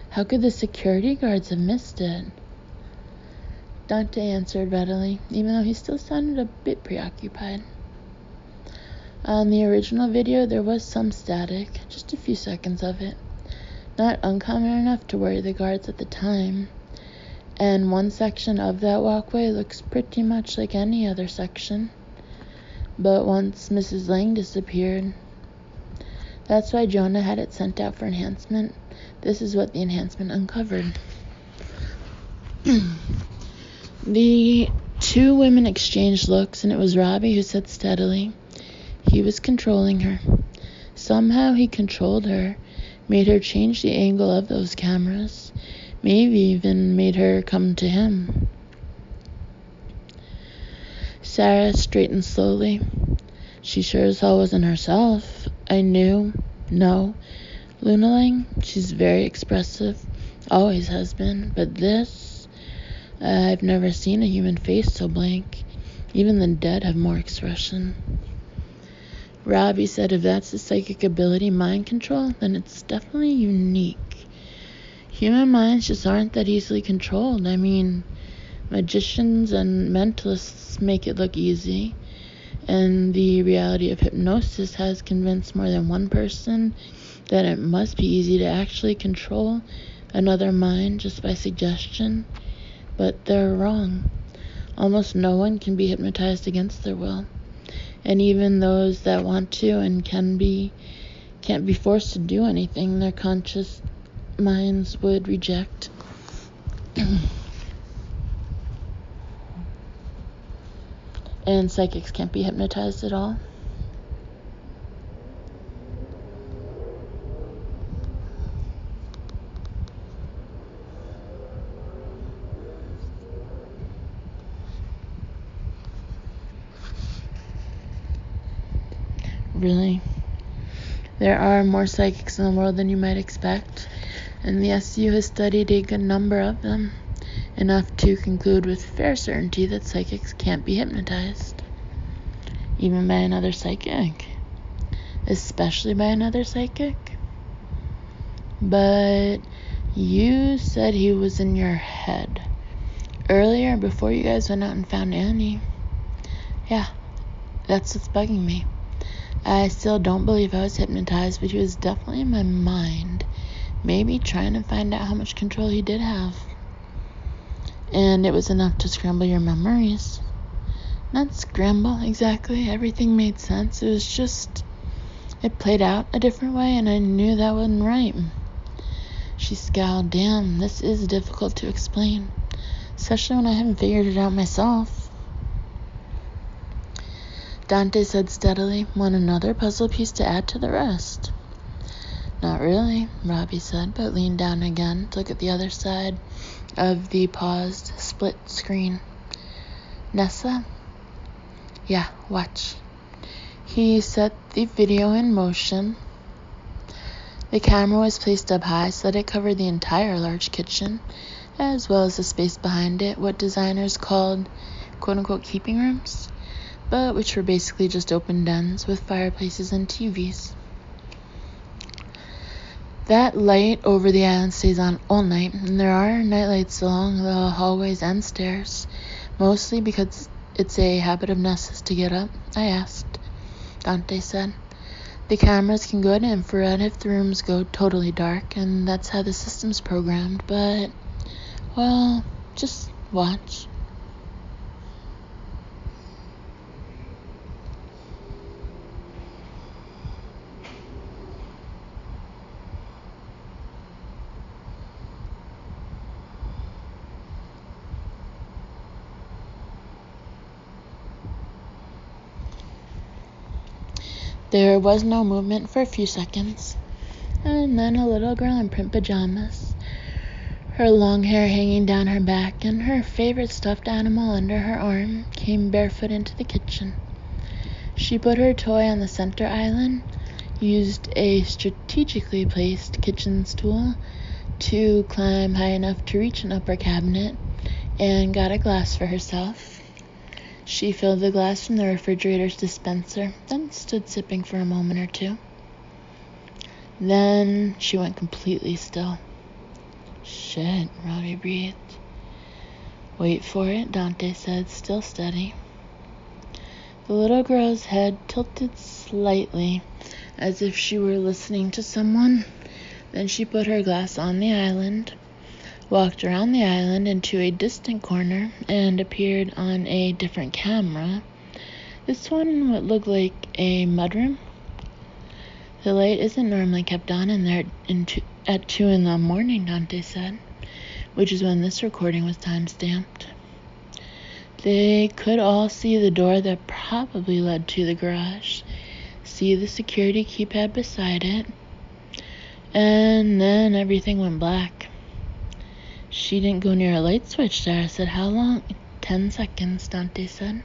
How could the security guards have missed it? Dante answered readily, even though he still sounded a bit preoccupied. On the original video, there was some static, just a few seconds of it. Not uncommon enough to worry the guards at the time. And one section of that walkway looks pretty much like any other section. But once Mrs. Lang disappeared, that's why Jonah had it sent out for enhancement. This is what the enhancement uncovered. The two women exchanged looks, and it was Robbie who said steadily, he was controlling her. Somehow he controlled her, made her change the angle of those cameras, maybe even made her come to him. Sarah straightened slowly. She sure as hell wasn't herself. I knew. No. Luna Lang, she's very expressive. Always has been. But this, I've never seen a human face so blank. Even the dead have more expression. Robbie said if that's a psychic ability, mind control, then it's definitely unique. Human minds just aren't that easily controlled. I mean, magicians and mentalists make it look easy, and the reality of hypnosis has convinced more than one person that it must be easy to actually control another mind just by suggestion. But they're wrong. Almost no one can be hypnotized against their will. And even those that want to and can't be forced to do anything their conscious minds would reject. And psychics can't be hypnotized at all. Really? There are more psychics in the world than you might expect, and the SU has studied a good number of them, enough to conclude with fair certainty that psychics can't be hypnotized, even by another psychic, especially by another psychic. But you said he was in your head earlier, before you guys went out and found Annie. Yeah, that's what's bugging me. I still don't believe I was hypnotized, but he was definitely in my mind, maybe trying to find out how much control he did have. And it was enough to scramble your memories. Not scramble, exactly. Everything made sense. It was just, it played out a different way, and I knew that wasn't right. She scowled. Damn, this is difficult to explain, especially when I haven't figured it out myself. Dante said steadily, want another puzzle piece to add to the rest? Not really, Robbie said, but leaned down again to look at the other side of the paused, split screen. Nessa? Yeah, watch. He set the video in motion. The camera was placed up high so that it covered the entire large kitchen, as well as the space behind it, what designers called quote-unquote keeping rooms, but which were basically just open dens with fireplaces and TVs. That light over the island stays on all night, and there are night lights along the hallways and stairs, mostly because it's a habit of Nessa's to get up. I asked. Dante said. The cameras can go to infrared if the rooms go totally dark, and that's how the system's programmed, but, well, just watch. There was no movement for a few seconds, and then a little girl in print pajamas, her long hair hanging down her back and her favorite stuffed animal under her arm, came barefoot into the kitchen. She put her toy on the center island, used a strategically placed kitchen stool to climb high enough to reach an upper cabinet, and got a glass for herself. She filled the glass from the refrigerator's dispenser, then stood sipping for a moment or two. Then she went completely still. Shit, Robbie breathed. Wait for it, Dante said, still steady. The little girl's head tilted slightly, as if she were listening to someone. Then she put her glass on the island, walked around the island into a distant corner, and appeared on a different camera. This one would look like a mudroom. The light isn't normally kept on in there at 2 in the morning, Dante said, which is when this recording was time-stamped. They could all see the door that probably led to the garage, see the security keypad beside it, and then everything went black. She didn't go near a light switch, Sarah said. How long? 10 seconds, Dante said.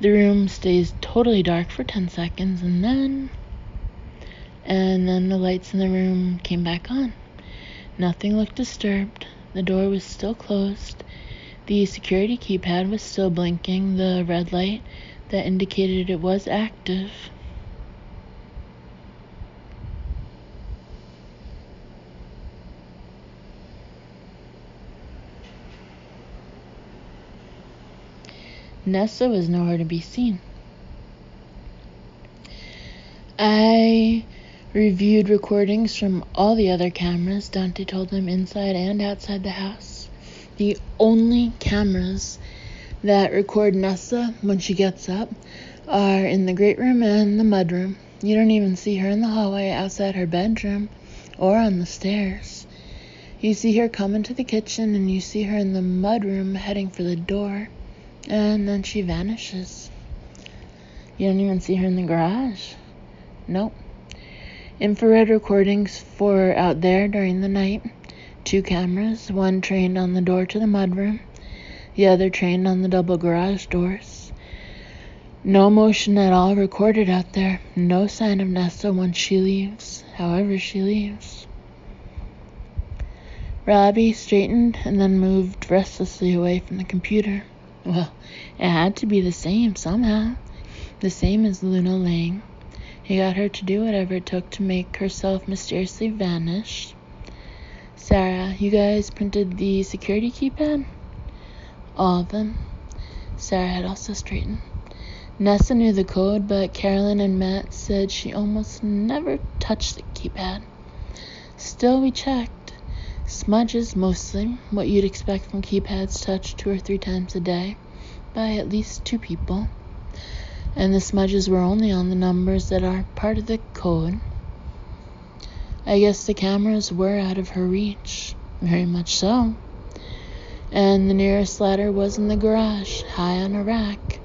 The room stays totally dark for 10 seconds, and then the lights in the room came back on. Nothing looked disturbed. The door was still closed, The security keypad was still blinking the red light that indicated it was active. Nessa was nowhere to be seen. I reviewed recordings from all the other cameras, Dante told them, inside and outside the house. The only cameras that record Nessa when she gets up are in the great room and the mudroom. You don't even see her in the hallway outside her bedroom or on the stairs. You see her come into the kitchen and you see her in the mudroom heading for the door, and then she vanishes. You don't even see her in the garage. Nope. Infrared recordings for out there during the night. 2 cameras, one trained on the door to the mudroom, the other trained on the double garage doors. No motion at all recorded out there. No sign of Nessa once she leaves, however she leaves. Robbie straightened and then moved restlessly away from the computer. Well, it had to be the same somehow. The same as Luna Lang. He got her to do whatever it took to make herself mysteriously vanish. Sarah, you guys printed the security keypad? All of them. Sarah had also straightened. Nessa knew the code, but Carolyn and Matt said she almost never touched the keypad. Still, we checked. Smudges mostly, what you'd expect from keypads touched 2 or 3 times a day by at least 2 people. And the smudges were only on the numbers that are part of the code. I guess the cameras were out of her reach. Very much so. And the nearest ladder was in the garage, high on a rack.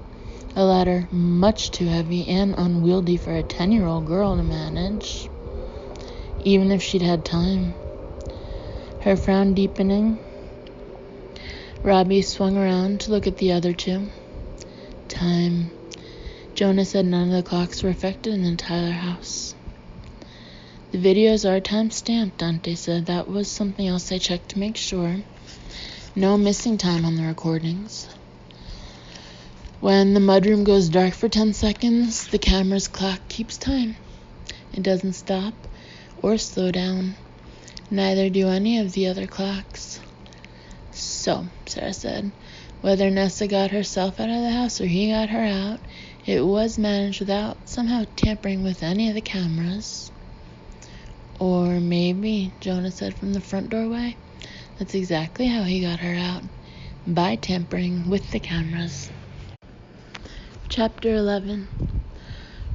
A ladder much too heavy and unwieldy for a 10-year-old girl to manage, even if she'd had time. Her frown deepening, Robbie swung around to look at the other 2. Time. Jonah said none of the clocks were affected in the Tyler house. The videos are time-stamped, Dante said. That was something else I checked to make sure. No missing time on the recordings. When the mudroom goes dark for 10 seconds, the camera's clock keeps time. It doesn't stop or slow down. Neither do any of the other clocks. So, Sarah said, whether Nessa got herself out of the house or he got her out, it was managed without somehow tampering with any of the cameras. Or maybe, Jonah said from the front doorway, that's exactly how he got her out, by tampering with the cameras. Chapter 11.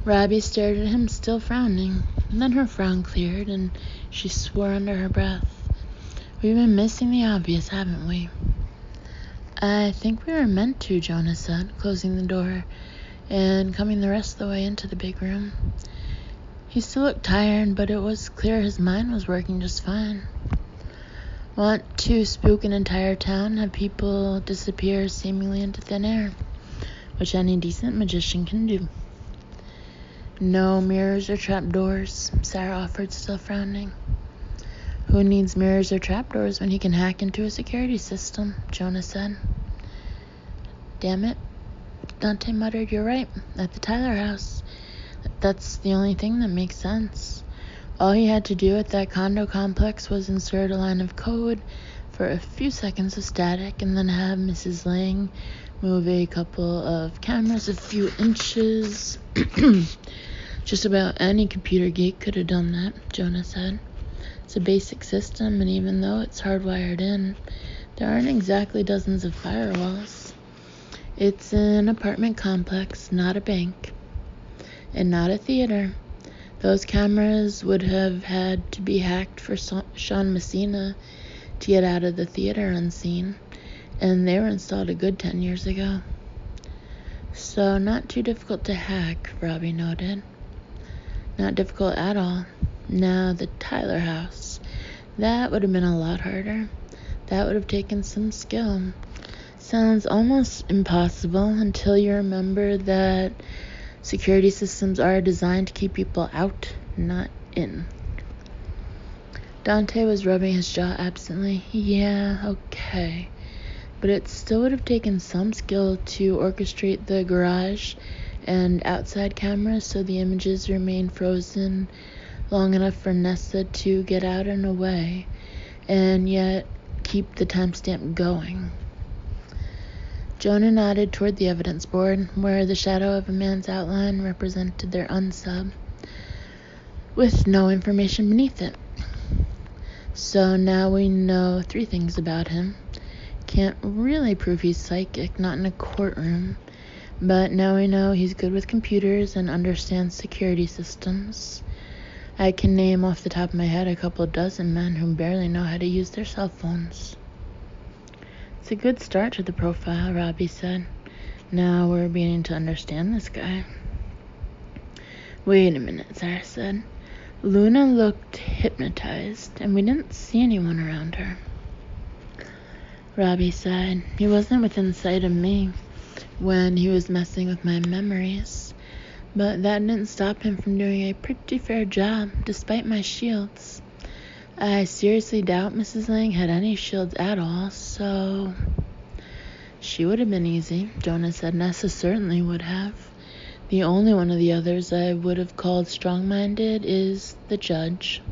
Robbie stared at him, still frowning. Then her frown cleared, and she swore under her breath. We've been missing the obvious, haven't we? I think we were meant to, Jonah said, closing the door and coming the rest of the way into the big room. He still looked tired, but it was clear his mind was working just fine. Want to spook an entire town, have people disappear seemingly into thin air, which any decent magician can do. No mirrors or trapdoors, Sarah offered, still frowning. Who needs mirrors or trapdoors when he can hack into a security system, Jonah said. Damn it, Dante muttered. You're right, at the Tyler house. That's the only thing that makes sense. All he had to do at that condo complex was insert a line of code for a few seconds of static and then have Mrs. Lang move a couple of cameras a few inches. Just about any computer geek could have done that, Jonah said. It's a basic system, and even though it's hardwired in, there aren't exactly dozens of firewalls. It's an apartment complex, not a bank, and not a theater. Those cameras would have had to be hacked for Sean Messina to get out of the theater unseen, and they were installed a good 10 years ago. So not too difficult to hack, Robbie noted. Not difficult at all. Now the Tyler house. That would have been a lot harder. That would have taken some skill. Sounds almost impossible until you remember that security systems are designed to keep people out, not in. Dante was rubbing his jaw absently. Yeah, okay. but it still would have taken some skill to orchestrate the garage and outside cameras so the images remain frozen long enough for Nessa to get out and away, and yet keep the timestamp going. Jonah nodded toward the evidence board, where the shadow of a man's outline represented their unsub, with no information beneath it. So now we know 3 things about him. Can't really prove he's psychic, not in a courtroom, but now we know he's good with computers and understands security systems. I can name off the top of my head a couple dozen men who barely know how to use their cell phones. It's a good start to the profile, Robbie said. Now we're beginning to understand this guy. Wait a minute, Sarah said. Luna looked hypnotized, and we didn't see anyone around her. Robbie sighed. He wasn't within sight of me when he was messing with my memories, but that didn't stop him from doing a pretty fair job, despite my shields. I seriously doubt Mrs. Lang had any shields at all, so... She would have been easy, Jonah said. Nessa certainly would have. The only one of the others I would have called strong-minded is the judge.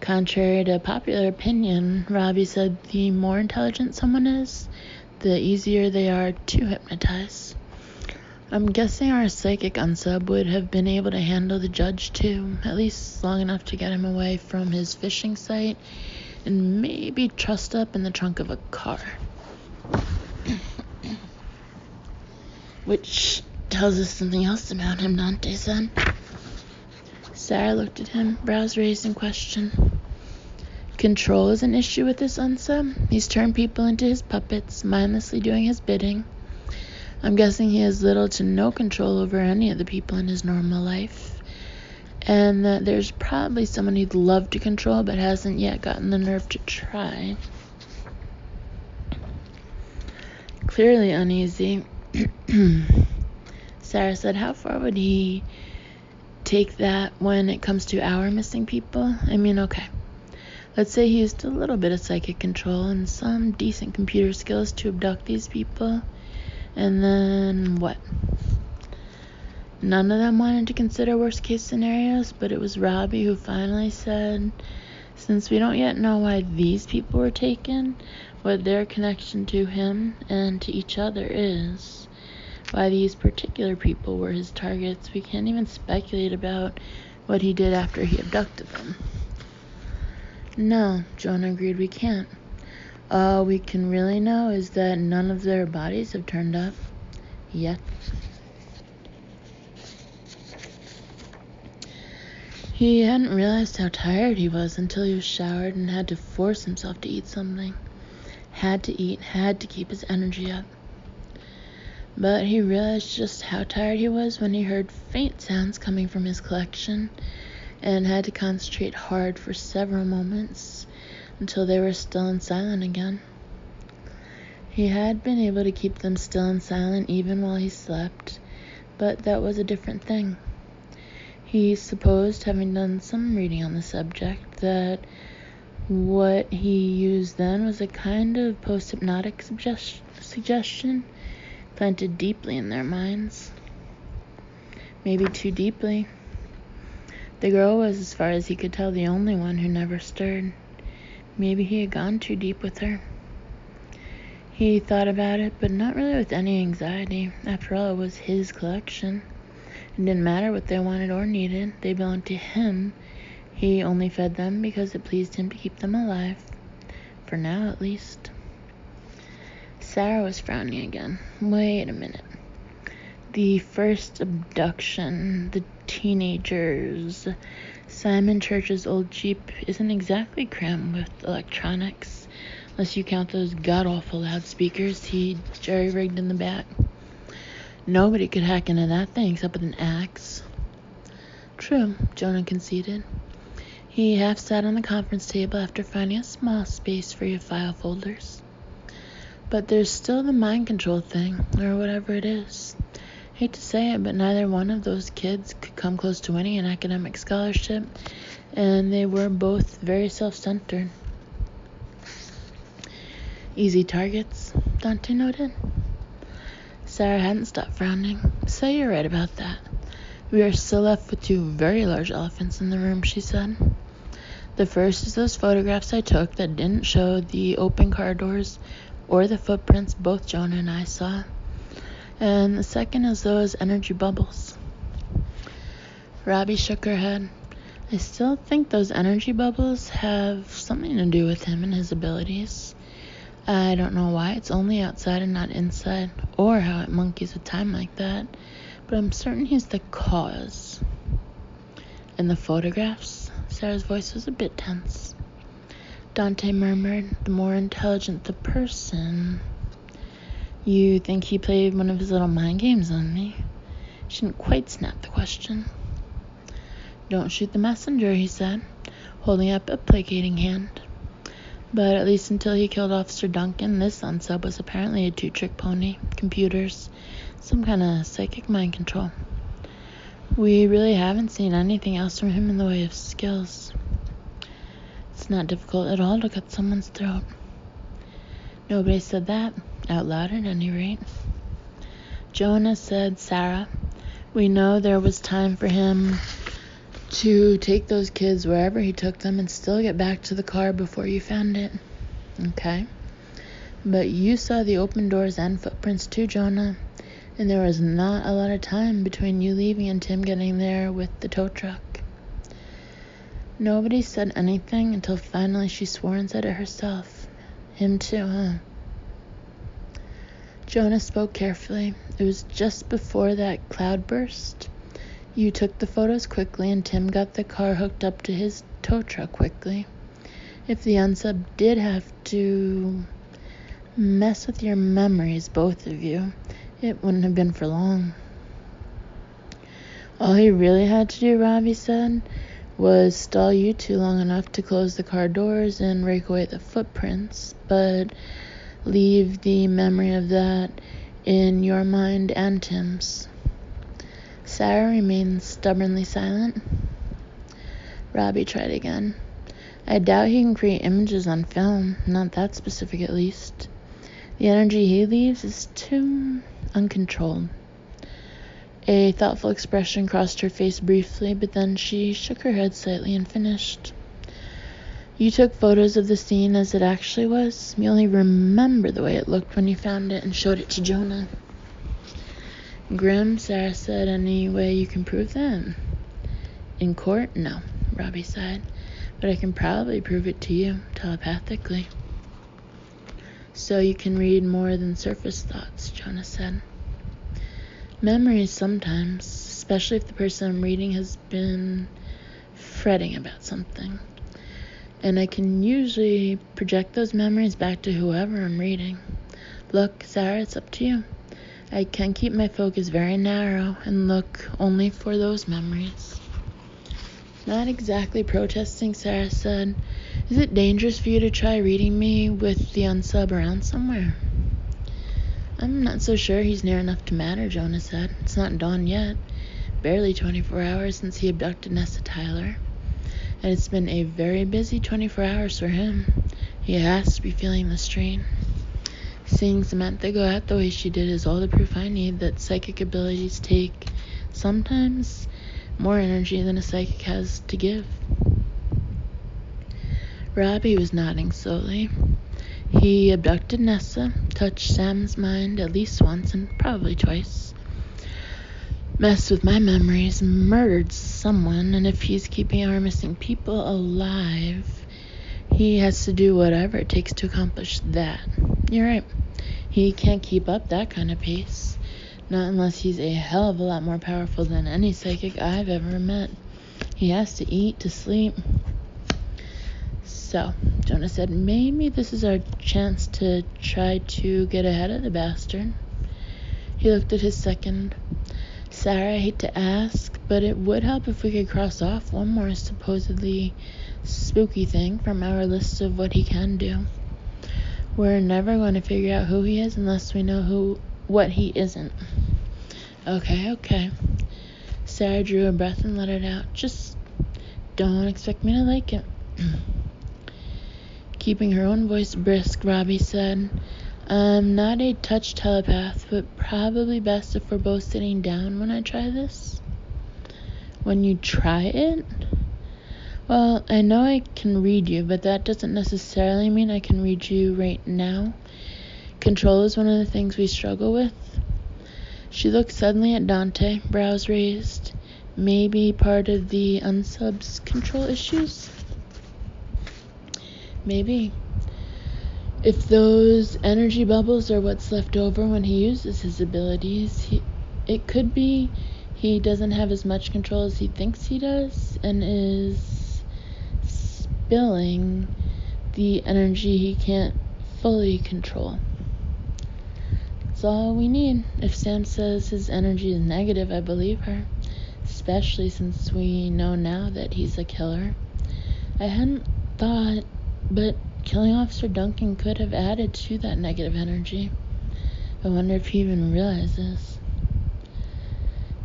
Contrary to popular opinion, Robbie said the more intelligent someone is, the easier they are to hypnotize. I'm guessing our psychic unsub would have been able to handle the judge too, at least long enough to get him away from his fishing site and maybe trussed up in the trunk of a car. Which tells us something else about him, Dante said. Sarah looked at him, brows raised in question. Control is an issue with this unsub. He's turned people into his puppets, mindlessly doing his bidding. I'm guessing he has little to no control over any of the people in his normal life, and that there's probably someone he'd love to control but hasn't yet gotten the nerve to try. Clearly uneasy, Sarah said, how far would he take that when it comes to our missing people? I mean, okay. Let's say he used a little bit of psychic control and some decent computer skills to abduct these people. And then what? None of them wanted to consider worst case scenarios, but it was Robbie who finally said, since we don't yet know why these people were taken, what their connection to him and to each other is, why these particular people were his targets, we can't even speculate about what he did after he abducted them. No, Jonah agreed, we can't. All we can really know is that none of their bodies have turned up yet. He hadn't realized how tired he was until he was showered and had to force himself to eat something. Had to eat, had to keep his energy up. But he realized just how tired he was when he heard faint sounds coming from his collection and had to concentrate hard for several moments until they were still and silent again. He had been able to keep them still and silent even while he slept, but that was a different thing. He supposed, having done some reading on the subject, that what he used then was a kind of post-hypnotic suggestion planted deeply in their minds. Maybe too deeply. The girl was, as far as he could tell, the only one who never stirred. Maybe he had gone too deep with her. He thought about it, but not really with any anxiety. After all, it was his collection. It didn't matter what they wanted or needed. They belonged to him. He only fed them because it pleased him to keep them alive. For now, at least. Sarah was frowning again. Wait a minute. The first abduction, the teenagers. Simon Church's old Jeep isn't exactly crammed with electronics, unless you count those god-awful loudspeakers he jerry-rigged in the back. Nobody could hack into that thing except with an axe. True, Jonah conceded. He half sat on the conference table after finding a small space for your file folders. But there's still the mind control thing, or whatever it is. Hate to say it, but neither one of those kids could come close to winning an academic scholarship, and they were both very self-centered. Easy targets, Dante noted. Sarah hadn't stopped frowning. So you're right about that. We are still left with 2 very large elephants in the room, she said. The first is those photographs I took that didn't show the open car doors or the footprints both Jonah and I saw. And the second is those energy bubbles. Robbie shook her head. I still think those energy bubbles have something to do with him and his abilities. I don't know why it's only outside and not inside, or how it monkeys with time like that, but I'm certain he's the cause. In the photographs, Sarah's voice was a bit tense. Dante murmured, the more intelligent the person. You think he played one of his little mind games on me? She didn't quite snap the question. Don't shoot the messenger, he said, holding up a placating hand. But at least until he killed Officer Duncan, this unsub was apparently a 2-trick pony, computers, some kind of psychic mind control. We really haven't seen anything else from him in the way of skills. It's not difficult at all to cut someone's throat. Nobody said that, out loud at any rate. Jonah said, Sarah, we know there was time for him to take those kids wherever he took them and still get back to the car before you found it. Okay. But you saw the open doors and footprints too, Jonah, and there was not a lot of time between you leaving and Tim getting there with the tow truck. Nobody said anything until finally she swore and said it herself. Him too, huh? Jonah spoke carefully. It was just before that cloud burst. You took the photos quickly, and Tim got the car hooked up to his tow truck quickly. If the unsub did have to mess with your memories, both of you, it wouldn't have been for long. All he really had to do, Robbie said, was stall you 2 long enough to close the car doors and rake away the footprints, but leave the memory of that in your mind and Tim's. Sarah remained stubbornly silent. Robbie tried again. I doubt he can create images on film, not that specific at least. The energy he leaves is too uncontrolled. A thoughtful expression crossed her face briefly, but then she shook her head slightly and finished. You took photos of the scene as it actually was. You only remember the way it looked when you found it and showed it to Jonah. Grim, Sarah said. Any way you can prove that? In court? No, Robbie sighed. But I can probably prove it to you, telepathically. So you can read more than surface thoughts, Jonah said. Memories sometimes, especially if the person I'm reading has been fretting about something. And I can usually project those memories back to whoever I'm reading. Look, Sarah, it's up to you. I can keep my focus very narrow and look only for those memories. Not exactly protesting, Sarah said. Is it dangerous for you to try reading me with the unsub around somewhere? I'm not so sure he's near enough to matter, Jonah said. It's not dawn yet. Barely 24 hours since he abducted Nessa Tyler. And it's been a very busy 24 hours for him. He has to be feeling the strain. Seeing Samantha go out the way she did is all the proof I need that psychic abilities take sometimes more energy than a psychic has to give. Robbie was nodding slowly. He abducted Nessa, touched Sam's mind at least once and probably twice. Messed with my memories, murdered someone, and if he's keeping our missing people alive, he has to do whatever it takes to accomplish that. You're right. He can't keep up that kind of pace. Not unless he's a hell of a lot more powerful than any psychic I've ever met. He has to eat, to sleep. So, Jonah said, maybe this is our chance to try to get ahead of the bastard. He looked at his second. Sarah, I hate to ask, but it would help if we could cross off one more supposedly spooky thing from our list of what he can do. We're never going to figure out who he is unless we know what he isn't. Okay. Sarah drew a breath and let it out. Just don't expect me to like it. Keeping her own voice brisk, Robbie said, I'm not a touch telepath, but probably best if we're both sitting down when I try this. When you try it? Well, I know I can read you, but that doesn't necessarily mean I can read you right now. Control is one of the things we struggle with. She looked suddenly at Dante, brows raised. Maybe part of the unsub's control issues? Maybe. If those energy bubbles are what's left over when he uses his abilities, it could be he doesn't have as much control as he thinks he does and is spilling the energy he can't fully control. That's all we need. If Sam says his energy is negative, I believe her, especially since we know now that he's a killer. I hadn't thought, but killing Officer Duncan could have added to that negative energy. I wonder if he even realizes.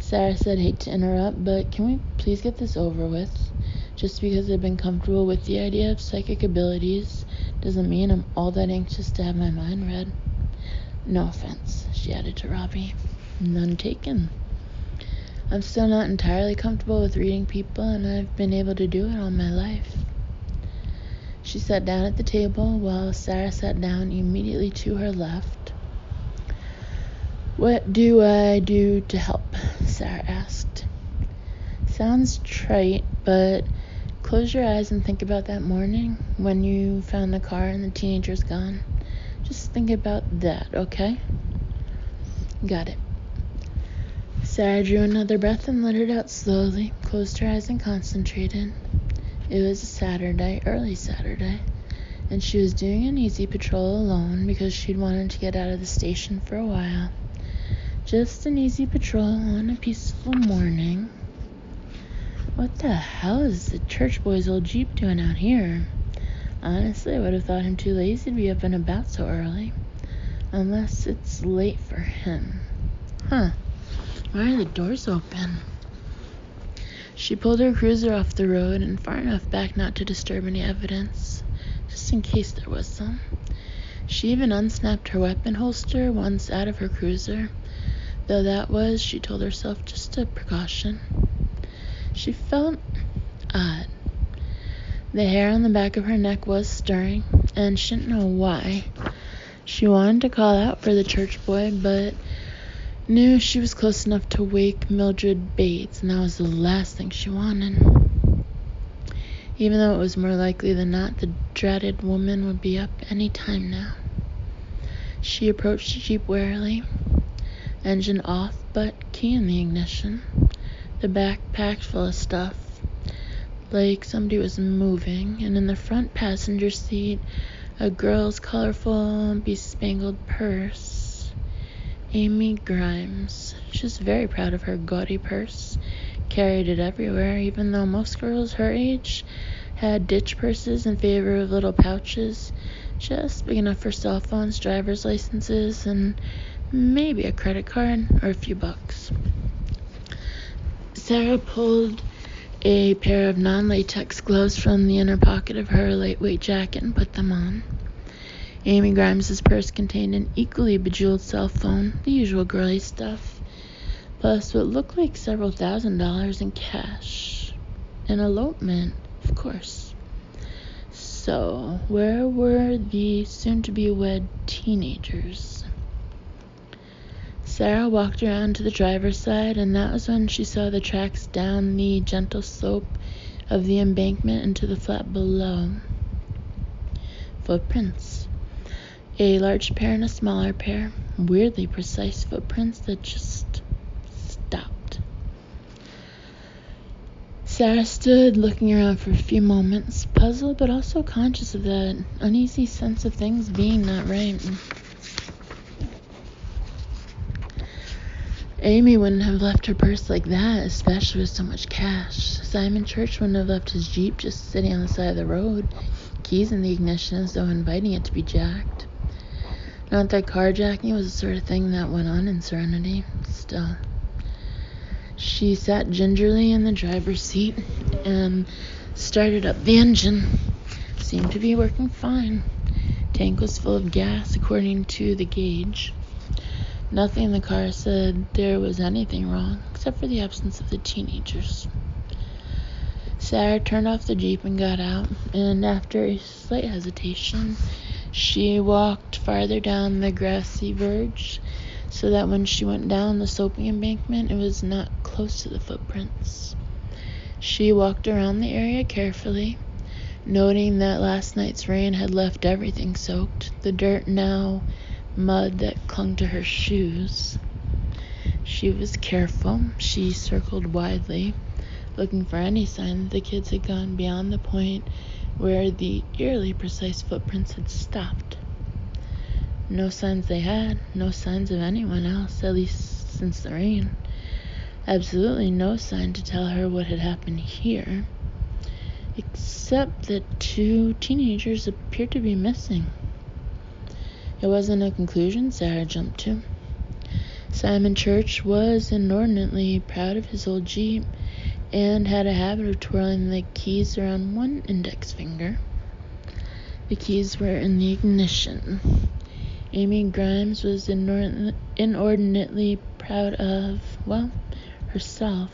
Sarah said, hate to interrupt, but can we please get this over with? Just because I've been comfortable with the idea of psychic abilities doesn't mean I'm all that anxious to have my mind read. No offense, she added to Robbie. None taken. I'm still not entirely comfortable with reading people, and I've been able to do it all my life. She sat down at the table while Sarah sat down immediately to her left. What do I do to help? Sarah asked. Sounds trite, but close your eyes and think about that morning when you found the car and the teenager's gone. Just think about that, okay? Got it. Sarah drew another breath and let it out slowly, closed her eyes and concentrated. It was a Saturday, early Saturday, and she was doing an easy patrol alone because she'd wanted to get out of the station for a while. Just an easy patrol on a peaceful morning. What the hell is the church boy's old Jeep doing out here? Honestly, I would have thought him too lazy to be up and about so early. Unless it's late for him. Huh. Why are the doors open? She pulled her cruiser off the road and far enough back not to disturb any evidence, just in case there was some. She even unsnapped her weapon holster once out of her cruiser, though that was, she told herself, just a precaution. She felt odd. The hair on the back of her neck was stirring, and she didn't know why. She wanted to call out for the church boy, but knew she was close enough to wake Mildred Bates, and that was the last thing she wanted. Even though it was more likely than not the dreaded woman would be up any time now. She approached the Jeep warily, engine off, but key in the ignition. The back packed full of stuff, like somebody was moving, and in the front passenger seat, a girl's colorful, bespangled purse. Amy Grimes. She was very proud of her gaudy purse. Carried it everywhere, even though most girls her age had ditch purses in favor of little pouches, just big enough for cell phones, driver's licenses, and maybe a credit card or a few bucks. Sarah pulled a pair of non-latex gloves from the inner pocket of her lightweight jacket and put them on. Amy Grimes' purse contained an equally bejeweled cell phone, the usual girly stuff, plus what looked like several $1,000s in cash. An elopement, of course. So, where were the soon-to-be-wed teenagers? Sarah walked around to the driver's side, and that was when she saw the tracks down the gentle slope of the embankment into the flat below. Footprints. A large pair and a smaller pair. Weirdly precise footprints that just stopped. Sarah stood looking around for a few moments, puzzled but also conscious of that uneasy sense of things being not right. Amy wouldn't have left her purse like that, especially with so much cash. Simon Church wouldn't have left his Jeep just sitting on the side of the road, keys in the ignition as though inviting it to be jacked. Not that carjacking was the sort of thing that went on in Serenity. Still. She sat gingerly in the driver's seat and started up the engine. seemed to be working fine. Tank was full of gas according to the gauge. Nothing in the car said there was anything wrong, except for the absence of the teenagers. Sarah turned off the Jeep and got out, and after a slight hesitation, she walked farther down the grassy verge so that when she went down the sloping embankment, it was not close to the footprints. She walked around the area carefully, noting that last night's rain had left everything soaked, the dirt now mud that clung to her shoes. She was careful. She circled widely, looking for any sign that the kids had gone beyond the point where the eerily precise footprints had stopped. No signs they had, no signs of anyone else, at least since the rain. Absolutely no sign to tell her what had happened here, except that 2 teenagers appeared to be missing. It wasn't a conclusion Sarah jumped to. Simon Church was inordinately proud of his old Jeep and had a habit of twirling the keys around one index finger. The keys were in the ignition. Amy Grimes was inordinately proud of, well, herself,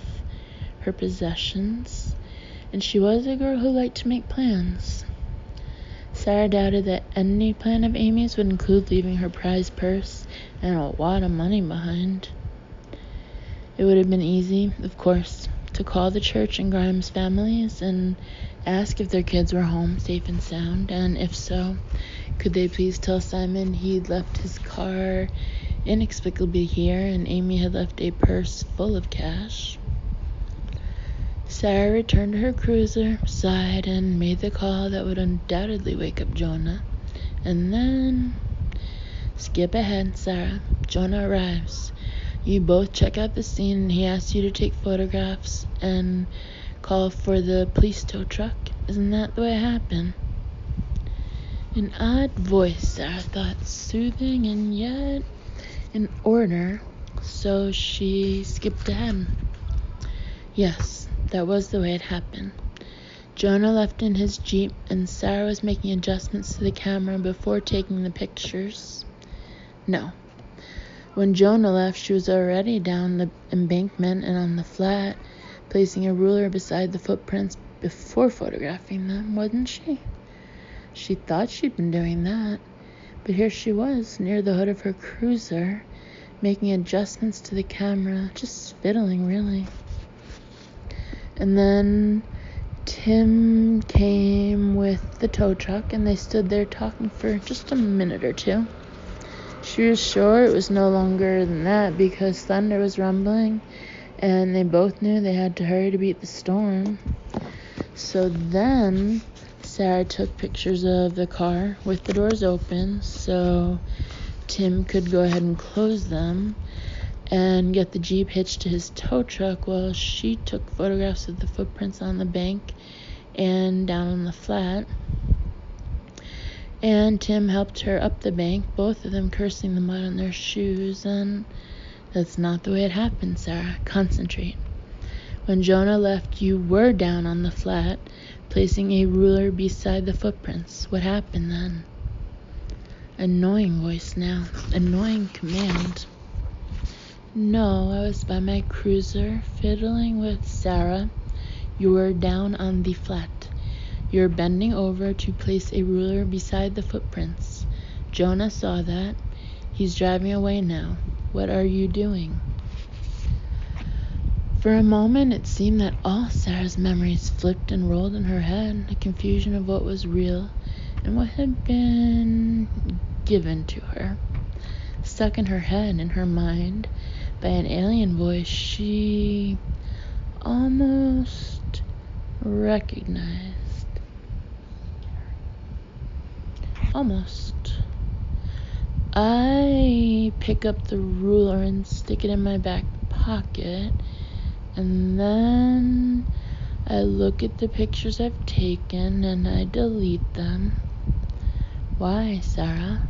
her possessions, and she was a girl who liked to make plans. Sarah doubted that any plan of Amy's would include leaving her prize purse and a wad of money behind. It would have been easy, of course, to call the Church and Grimes families and ask if their kids were home safe and sound, and if so, could they please tell Simon he'd left his car inexplicably here and Amy had left a purse full of cash. Sarah returned to her cruiser, sighed, and made the call that would undoubtedly wake up Jonah. And then... Skip ahead, Sarah. Jonah arrives. You both check out the scene and he asks you to take photographs and call for the police tow truck. Isn't that the way it happened? An odd voice, Sarah thought, soothing and yet in order, so she skipped ahead. Yes, that was the way it happened. Jonah left in his Jeep and Sarah was making adjustments to the camera before taking the pictures. No. When Jonah left, she was already down the embankment and on the flat, placing a ruler beside the footprints before photographing them, wasn't she? She thought she'd been doing that, but here she was, near the hood of her cruiser, making adjustments to the camera, just fiddling, really. And then Tim came with the tow truck, and they stood there talking for just a minute or two. She was sure it was no longer than that because thunder was rumbling, and they both knew they had to hurry to beat the storm. So then Sarah took pictures of the car with the doors open so Tim could go ahead and close them and get the Jeep hitched to his tow truck while she took photographs of the footprints on the bank and down on the flat. And Tim helped her up the bank, both of them cursing the mud on their shoes. And that's not the way it happened, Sarah. Concentrate. When Jonah left, you were down on the flat, placing a ruler beside the footprints. What happened then? Annoying voice now. Annoying command. No, I was by my cruiser, fiddling with Sarah. You were down on the flat. You're bending over to place a ruler beside the footprints. Jonah saw that. He's driving away now. What are you doing? For a moment, it seemed that all Sarah's memories flipped and rolled in her head, a confusion of what was real and what had been given to her. Stuck in her head, in her mind, by an alien voice she almost recognized. Almost. I pick up the ruler and stick it in my back pocket, and then I look at the pictures I've taken and I delete them. Why, Sarah?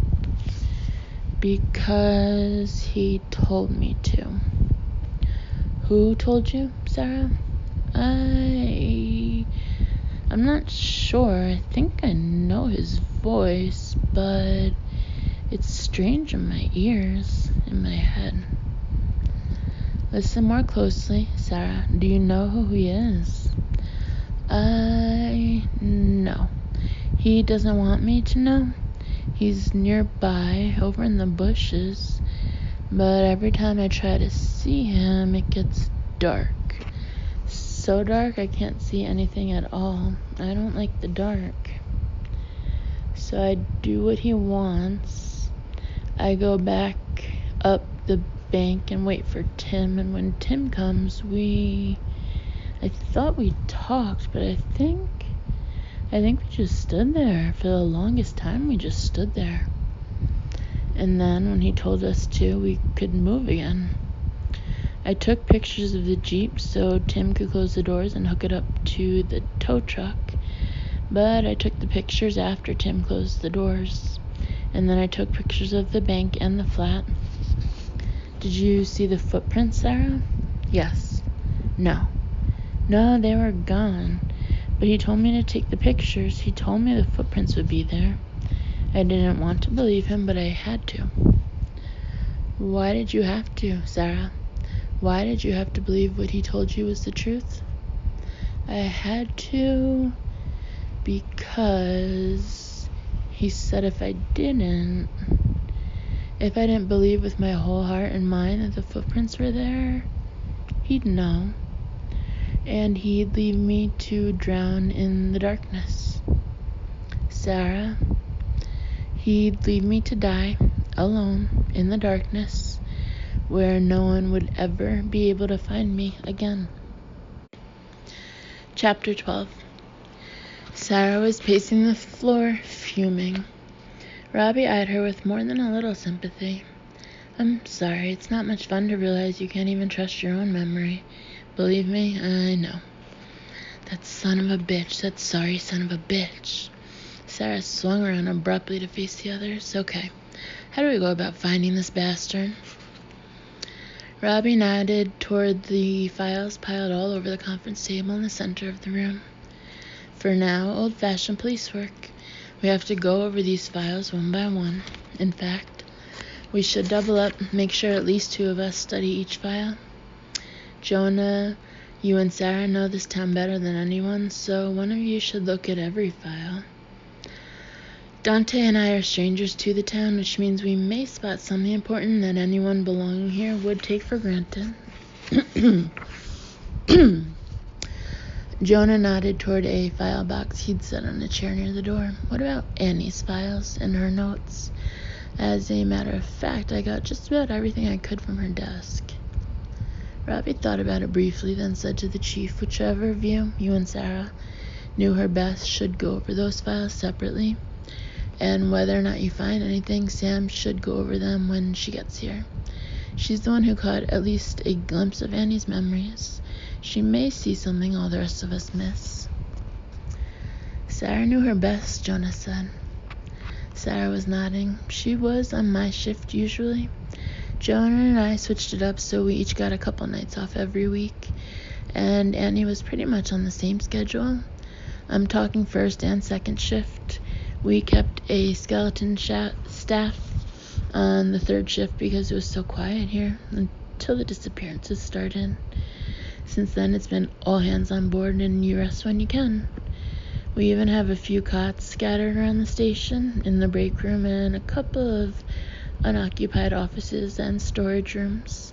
Because he told me to. Who told you, Sarah? I'm not sure. I think I know his voice, but it's strange in my ears, in my head. Listen more closely, Sarah. Do you know who he is? No. He doesn't want me to know. He's nearby, over in the bushes. But every time I try to see him, it gets dark. So dark I can't see anything at all. I don't like the dark. So I do what he wants. I go back up the bank and wait for Tim, and when Tim comes, I thought we talked, but I think we just stood there. For the longest time, we just stood there. And then when he told us to, we could move again. I took pictures of the Jeep so Tim could close the doors and hook it up to the tow truck. But I took the pictures after Tim closed the doors. And then I took pictures of the bank and the flat. Did you see the footprints, Sarah? Yes. No, they were gone. But he told me to take the pictures. He told me the footprints would be there. I didn't want to believe him, but I had to. Why did you have to, Sarah? Why did you have to believe what he told you was the truth? I had to because he said if I didn't believe with my whole heart and mind that the footprints were there, he'd know. And he'd leave me to drown in the darkness. Sarah, he'd leave me to die alone in the darkness where no one would ever be able to find me again. Chapter 12. Sarah was pacing the floor, fuming. Robbie eyed her with more than a little sympathy. I'm sorry, it's not much fun to realize you can't even trust your own memory. Believe me, I know. That son of a bitch, that sorry son of a bitch. Sarah swung around abruptly to face the others. Okay, how do we go about finding this bastard? Robbie nodded toward the files piled all over the conference table in the center of the room. For now, old-fashioned police work. We have to go over these files one by one. In fact, we should double up, make sure at least 2 of us study each file. Jonah, you and Sarah know this town better than anyone, so one of you should look at every file. Dante and I are strangers to the town, which means we may spot something important that anyone belonging here would take for granted. Jonah nodded toward a file box he'd set on a chair near the door. What about Annie's files and her notes? As a matter of fact, I got just about everything I could from her desk. Robbie thought about it briefly, then said to the chief, whichever of you and Sarah, knew her best should go over those files separately. And whether or not you find anything, Sam should go over them when she gets here. She's the one who caught at least a glimpse of Annie's memories. She may see something all the rest of us miss. Sarah knew her best, Jonah said. Sarah was nodding. She was on my shift usually. Jonah and I switched it up so we each got a couple nights off every week, and Annie was pretty much on the same schedule. I'm talking first and second shift. We kept a skeleton staff on the third shift because it was so quiet here until the disappearances started. Since then, it's been all hands on board and you rest when you can. We even have a few cots scattered around the station, in the break room, and a couple of unoccupied offices and storage rooms.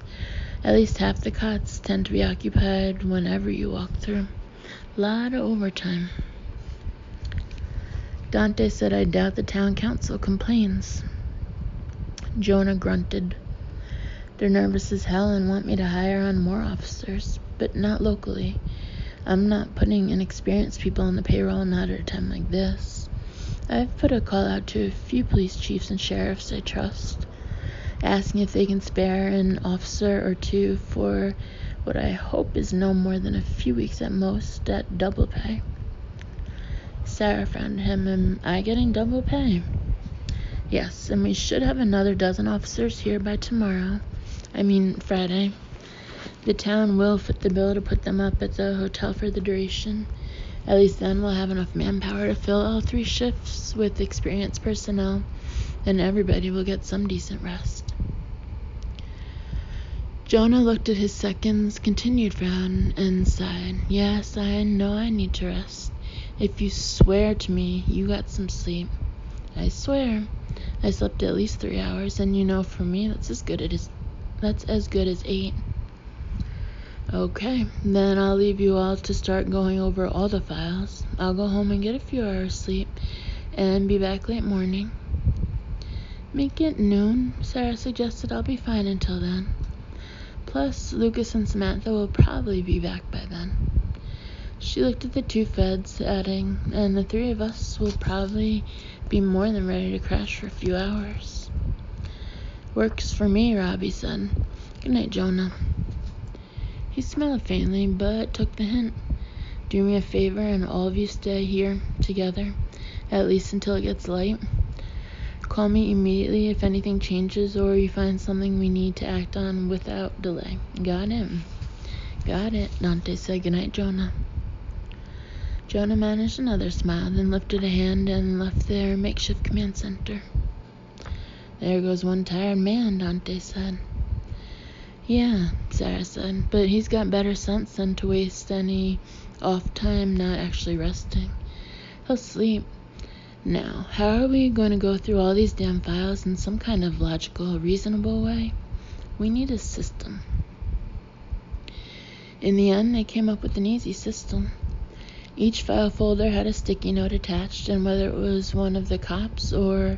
At least half the cots tend to be occupied whenever you walk through. A lot of overtime. Dante said, I doubt the town council complains. Jonah grunted. They're nervous as hell and want me to hire on more officers, but not locally. I'm not putting inexperienced people on the payroll, not at a time like this. I've put a call out to a few police chiefs and sheriffs I trust, asking if they can spare an officer or 2 for what I hope is no more than a few weeks at most at double pay. Sarah frowned at him. Am I getting double pay? Yes, and we should have another 12 officers here by Friday. The town will foot the bill to put them up at the hotel for the duration. At least then we'll have enough manpower to fill all 3 shifts with experienced personnel, and everybody will get some decent rest. Jonah looked at his seconds, continued frown, and sighed. Yes, I know I need to rest. If you swear to me you got some sleep. I swear. I slept at least 3 hours, and for me that's as good as 8. Okay, then I'll leave you all to start going over all the files. I'll go home and get a few hours sleep, and be back late morning. Make it noon, Sarah suggested. I'll be fine until then. Plus, Lucas and Samantha will probably be back by then. She looked at the 2 feds, adding, and the 3 of us will probably be more than ready to crash for a few hours. Works for me, Robbie said. Good night, Jonah. He smiled faintly, but took the hint. Do me a favor and all of you stay here together, at least until it gets light. Call me immediately if anything changes or you find something we need to act on without delay. Got it? Got it, Dante said. Good night, Jonah. Jonah managed another smile, then lifted a hand and left their makeshift command center. There goes one tired man, Dante said. Yeah, Sarah said, but he's got better sense than to waste any off time not actually resting. He'll sleep. Now, how are we going to go through all these damn files in some kind of logical, reasonable way? We need a system. In the end, they came up with an easy system. Each file folder had a sticky note attached, and whether it was one of the cops or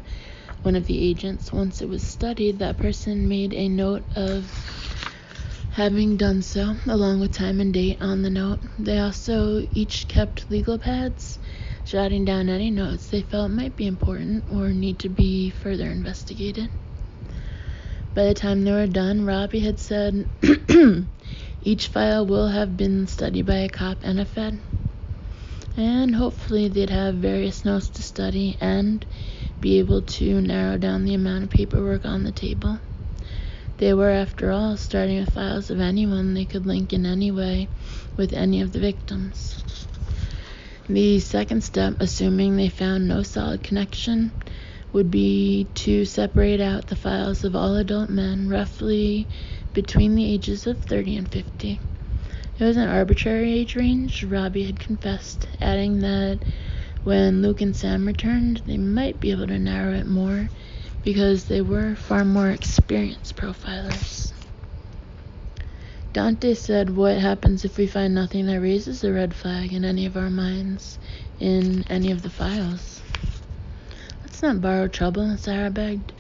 one of the agents, once it was studied, that person made a note of having done so, along with time and date on the note. They also each kept legal pads, jotting down any notes they felt might be important or need to be further investigated. By the time they were done, Robbie had said each file will have been studied by a cop and a fed. And hopefully they'd have various notes to study and be able to narrow down the amount of paperwork on the table. They were, after all, starting with files of anyone they could link in any way with any of the victims. The second step, assuming they found no solid connection, would be to separate out the files of all adult men roughly between the ages of 30 and 50. It was an arbitrary age range, Robbie had confessed, adding that when Luke and Sam returned, they might be able to narrow it more because they were far more experienced profilers. Dante said, what happens if we find nothing that raises a red flag in any of our minds, in any of the files? Let's not borrow trouble, Sarah begged.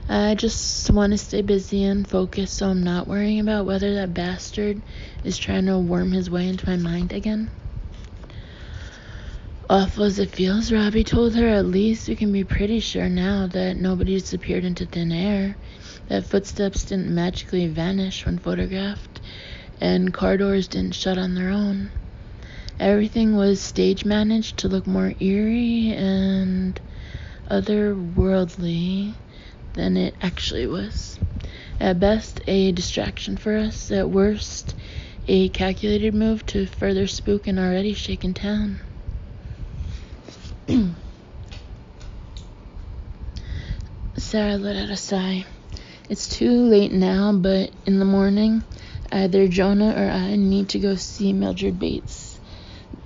I just want to stay busy and focused so I'm not worrying about whether that bastard is trying to worm his way into my mind again. Awful as it feels, Robbie told her, at least we can be pretty sure now that nobody disappeared into thin air, that footsteps didn't magically vanish when photographed, and car doors didn't shut on their own. Everything was stage managed to look more eerie and otherworldly than it actually was. At best, a distraction for us. At worst, a calculated move to further spook an already shaken town. Sarah let out a sigh. It's too late now, but in the morning, either Jonah or I need to go see Mildred Bates,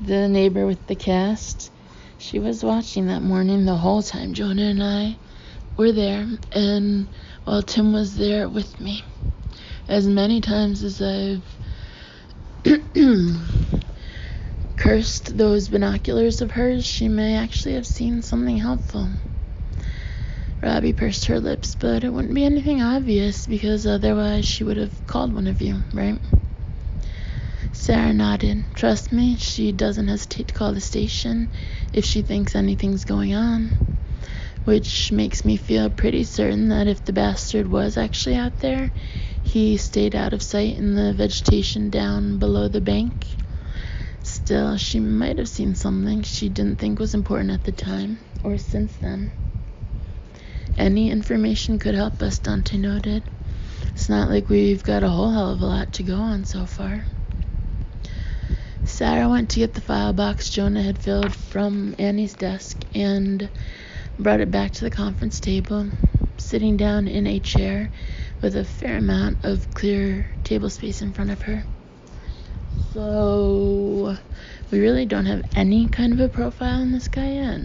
the neighbor with the cast. She was watching that morning the whole time Jonah and I were there, and while Tim was there with me. As many times as I've cursed those binoculars of hers, she may actually have seen something helpful. Robbie pursed her lips, but it wouldn't be anything obvious, because otherwise she would have called one of you, right? Sarah nodded. Trust me, she doesn't hesitate to call the station if she thinks anything's going on. Which makes me feel pretty certain that if the bastard was actually out there, he stayed out of sight in the vegetation down below the bank. Still, she might have seen something she didn't think was important at the time, or since then. Any information could help us, Dante noted. It's not like we've got a whole hell of a lot to go on so far. Sarah went to get the file box Jonah had filled from Annie's desk and brought it back to the conference table, sitting down in a chair with a fair amount of clear table space in front of her. So, we really don't have any kind of a profile on this guy yet.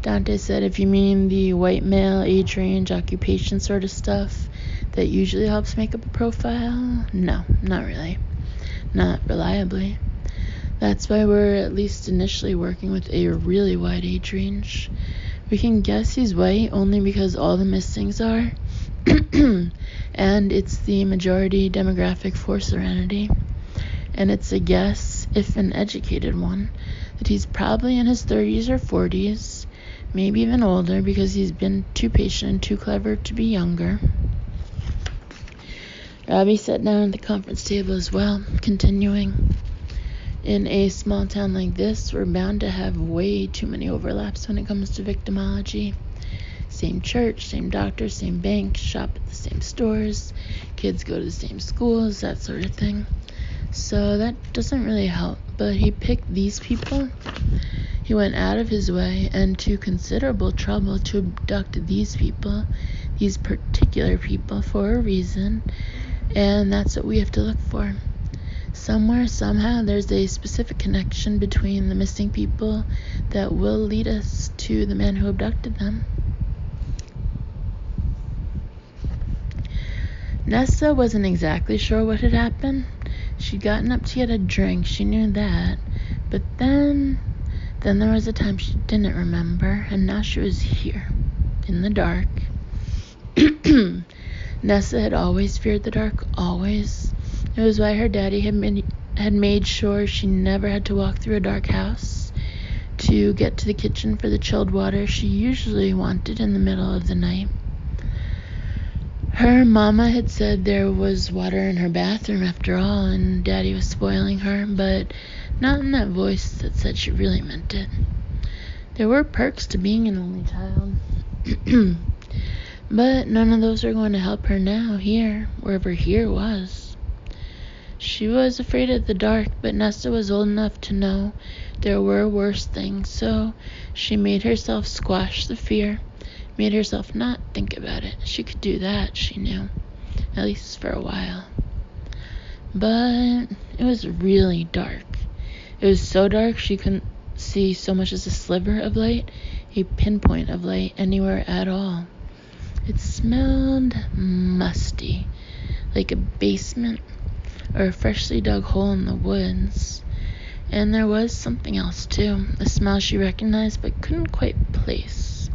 Dante said, if you mean the white male, age range, occupation sort of stuff that usually helps make up a profile, no, not really. Not reliably. That's why we're at least initially working with a really wide age range. We can guess he's white only because all the missings are, and it's the majority demographic for Serenity. And it's a guess, if an educated one, that he's probably in his 30s or 40s, maybe even older because he's been too patient and too clever to be younger. Robbie sat down at the conference table as well, continuing. In a small town like this, we're bound to have way too many overlaps when it comes to victimology. Same church, same doctor, same bank, shop at the same stores, kids go to the same schools, that sort of thing. So that doesn't really help, but he picked these people. He went out of his way and to considerable trouble to abduct these people, these particular people, for a reason. And that's what we have to look for. Somewhere, somehow, there's a specific connection between the missing people that will lead us to the man who abducted them. Nessa wasn't exactly sure what had happened. She'd gotten up to get a drink, she knew that. But then there was a time she didn't remember, and now she was here, in the dark. Nessa had always feared the dark, always. It was why her daddy had made sure she never had to walk through a dark house to get to the kitchen for the chilled water she usually wanted in the middle of the night. Her mama had said there was water in her bathroom after all, and Daddy was spoiling her, but not in that voice that said she really meant it. There were perks to being an only child. But none of those are going to help her now, here, wherever here was. She was afraid of the dark, but Nessa was old enough to know there were worse things, so she made herself squash the fear, made herself not think about it. She could do that, she knew, at least for a while. But it was really dark. It was so dark she couldn't see so much as a sliver of light, a pinpoint of light anywhere at all. It smelled musty, like a basement or a freshly dug hole in the woods. And there was something else too, a smell she recognized but couldn't quite place.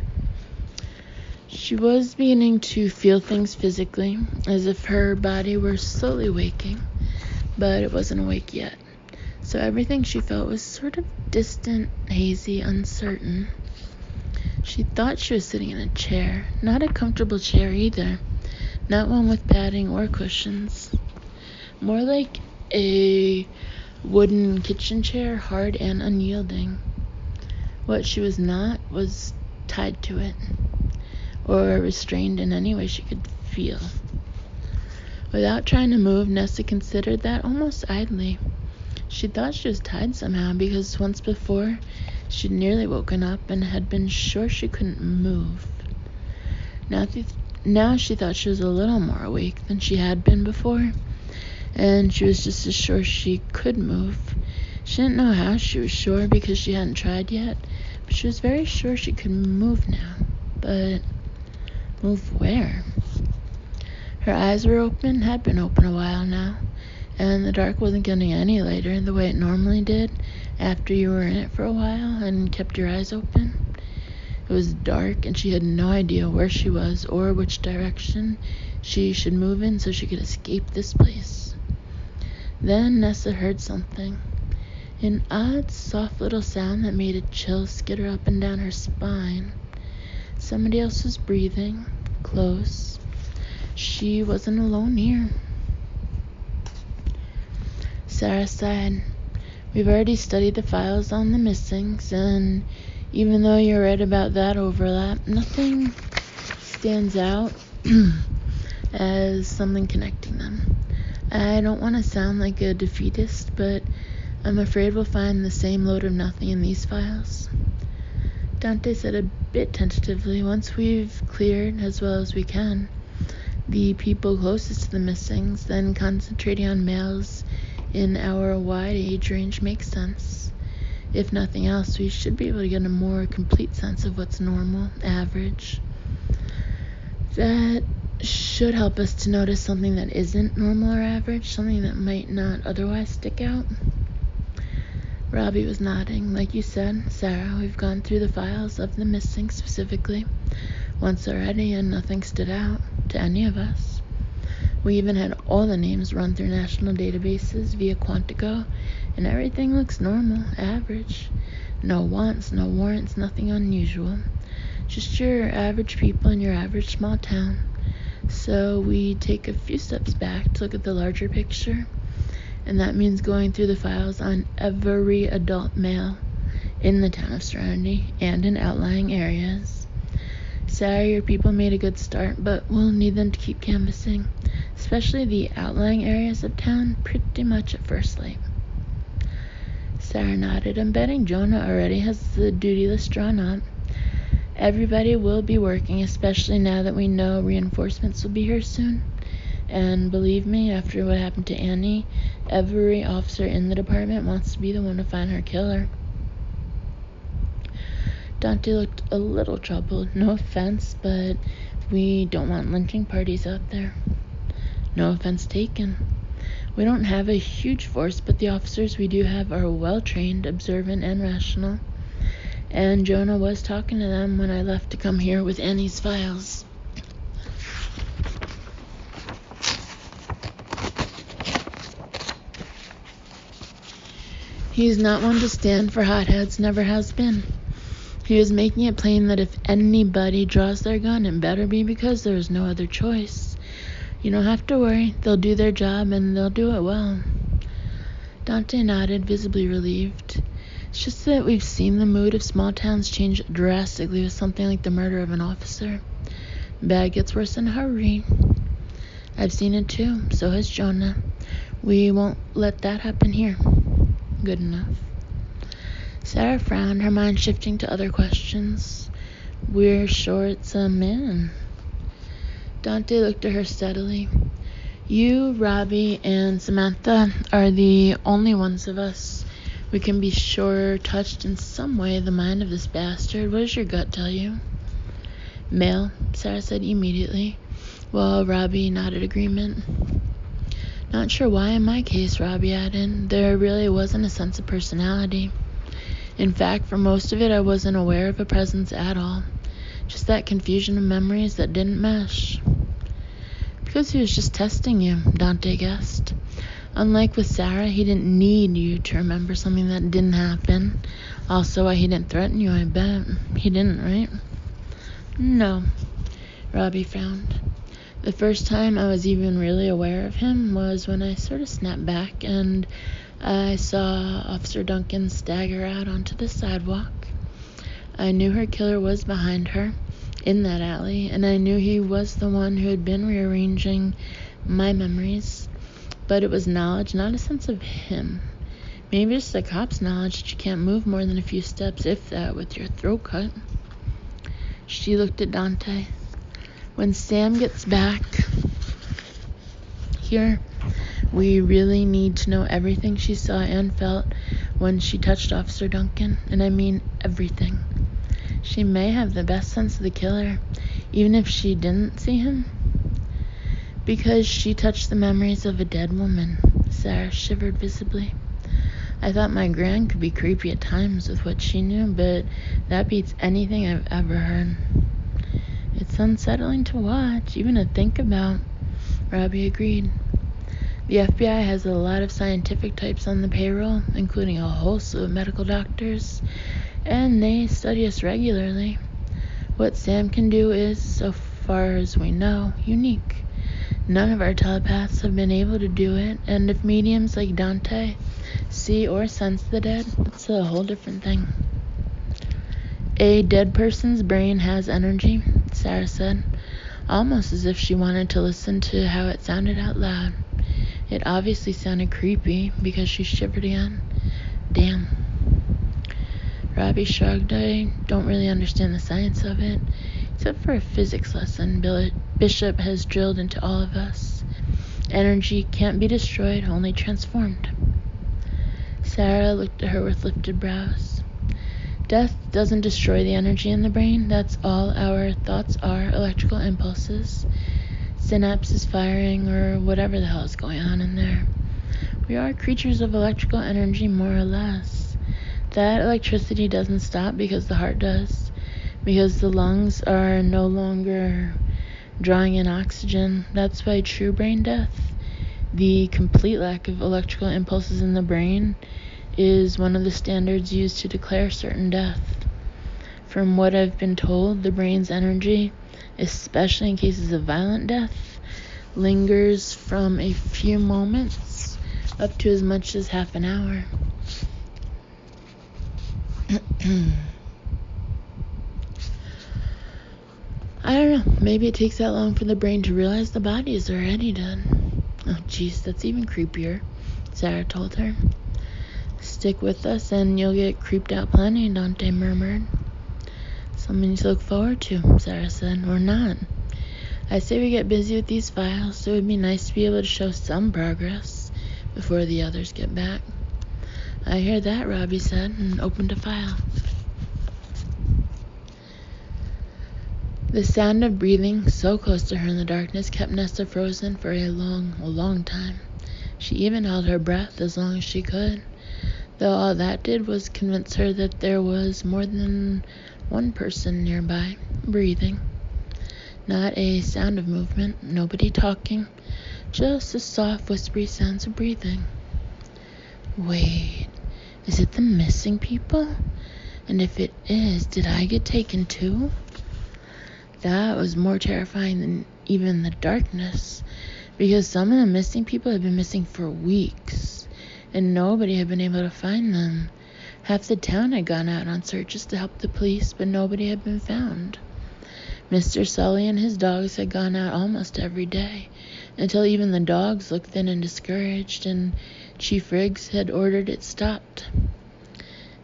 She was beginning to feel things physically, as if her body were slowly waking, but it wasn't awake yet. So everything she felt was sort of distant, hazy, uncertain. She thought she was sitting in a chair, not a comfortable chair either, not one with padding or cushions. More like a wooden kitchen chair, hard and unyielding. What she was not was tied to it, or restrained in any way she could feel. Without trying to move, Nessa considered that almost idly. She thought she was tied somehow, because once before she'd nearly woken up and had been sure she couldn't move. Now she thought she was a little more awake than she had been before, and she was just as sure she could move. She didn't know how she was sure because she hadn't tried yet, but she was very sure she could move now. But move where? Her eyes were open, had been open a while now, and the dark wasn't getting any lighter the way it normally did after you were in it for a while and kept your eyes open. It was dark, and she had no idea where she was or which direction she should move in so she could escape this place. Then Nessa heard something, an odd, soft little sound that made a chill skitter up and down her spine. Somebody else was breathing, close. She wasn't alone here. Sarah sighed. We've already studied the files on the missings, and even though you're right about that overlap, nothing stands out as something connecting them. I don't want to sound like a defeatist, but I'm afraid we'll find the same load of nothing in these files. Dante said a bit tentatively, once we've cleared, as well as we can, the people closest to the missings, then concentrating on males in our wide age range makes sense. If nothing else, we should be able to get a more complete sense of what's normal, average. That should help us to notice something that isn't normal or average, something that might not otherwise stick out. Robbie was nodding. Like you said, Sarah, we've gone through the files of the missing specifically once already, and nothing stood out to any of us. We even had all the names run through national databases via Quantico, and everything looks normal, average. No wants, no warrants, nothing unusual. Just your average people in your average small town. So we take a few steps back to look at the larger picture, and that means going through the files on every adult male in the town of Serenity and in outlying areas. Sarah, your people made a good start, but we'll need them to keep canvassing, especially the outlying areas of town, pretty much at first light. Sarah nodded. I'm betting Jonah already has the duty list drawn up. Everybody will be working, especially now that we know reinforcements will be here soon. And believe me, after what happened to Annie, every officer in the department wants to be the one to find her killer. Dante looked a little troubled. No offense, but we don't want lynching parties out there. No offense taken. We don't have a huge force, but the officers we do have are well-trained, observant, and rational. And Jonah was talking to them when I left to come here with Annie's files. He's not one to stand for hotheads, never has been. He was making it plain that if anybody draws their gun, it better be because there is no other choice. You don't have to worry. They'll do their job, and they'll do it well. Dante nodded, visibly relieved. It's just that we've seen the mood of small towns change drastically with something like the murder of an officer. Bad gets worse in a hurry. I've seen it too. So has Jonah. We won't let that happen here. Good enough. Sarah frowned, her mind shifting to other questions. We're sure it's a man. Dante looked at her steadily. You, Robbie, and Samantha are the only ones of us we can be sure touched in some way the mind of this bastard. What does your gut tell you? Male, Sarah said immediately, while Robbie nodded agreement. Not sure why in my case, Robbie added. There really wasn't a sense of personality. In fact, for most of it, I wasn't aware of a presence at all. Just that confusion of memories that didn't mesh. Because he was just testing you, Dante guessed. Unlike with Sarah, he didn't need you to remember something that didn't happen. Also, why he didn't threaten you, I bet. He didn't, right? No, Robbie frowned. The first time I was even really aware of him was when I sort of snapped back and I saw Officer Duncan stagger out onto the sidewalk. I knew her killer was behind her in that alley, and I knew he was the one who had been rearranging my memories. But it was knowledge, not a sense of him. Maybe just the cop's knowledge that you can't move more than a few steps, if that, with your throat cut. She looked at Dante. When Sam gets back here, we really need to know everything she saw and felt when she touched Officer Duncan, and I mean everything. She may have the best sense of the killer, even if she didn't see him. Because she touched the memories of a dead woman. Sarah shivered visibly. I thought my gran could be creepy at times with what she knew, but that beats anything I've ever heard. It's unsettling to watch, even to think about, Robbie agreed. The FBI has a lot of scientific types on the payroll, including a whole slew of medical doctors, and they study us regularly. What Sam can do is, so far as we know, unique. None of our telepaths have been able to do it, and if mediums like Dante see or sense the dead, it's a whole different thing. A dead person's brain has energy, Sarah said, almost as if she wanted to listen to how it sounded out loud. It obviously sounded creepy because she shivered again. Damn. Robbie shrugged. I don't really understand the science of it, except for a physics lesson Bishop has drilled into all of us. Energy can't be destroyed, only transformed. Sarah looked at her with lifted brows. Death doesn't destroy the energy in the brain. That's all our thoughts are, electrical impulses, synapses firing, or whatever the hell is going on in there. We are creatures of electrical energy, more or less. That electricity doesn't stop because the heart does, because the lungs are no longer drawing in oxygen. That's why true brain death, the complete lack of electrical impulses in the brain, is one of the standards used to declare certain death. From what I've been told, the brain's energy, especially in cases of violent death, lingers from a few moments up to as much as half an hour. I don't know, maybe it takes that long for the brain to realize the body is already dead. Oh jeez, that's even creepier, Sarah told her. Stick with us and you'll get creeped out plenty, Dante murmured. Something to look forward to, Sarah said, or not. I say we get busy with these files, so it would be nice to be able to show some progress before the others get back. I hear that, Robbie said, and opened a file. The sound of breathing so close to her in the darkness kept Nessa frozen for a long time. She even held her breath as long as she could, though all that did was convince her that there was more than one person nearby, breathing. Not a sound of movement, nobody talking, just the soft, whispery sounds of breathing. Wait, is it the missing people? And if it is, did I get taken too? That was more terrifying than even the darkness, because some of the missing people had been missing for weeks, and nobody had been able to find them. Half the town had gone out on searches to help the police, but nobody had been found. Mr. Sully and his dogs had gone out almost every day, until even the dogs looked thin and discouraged, and Chief Riggs had ordered it stopped.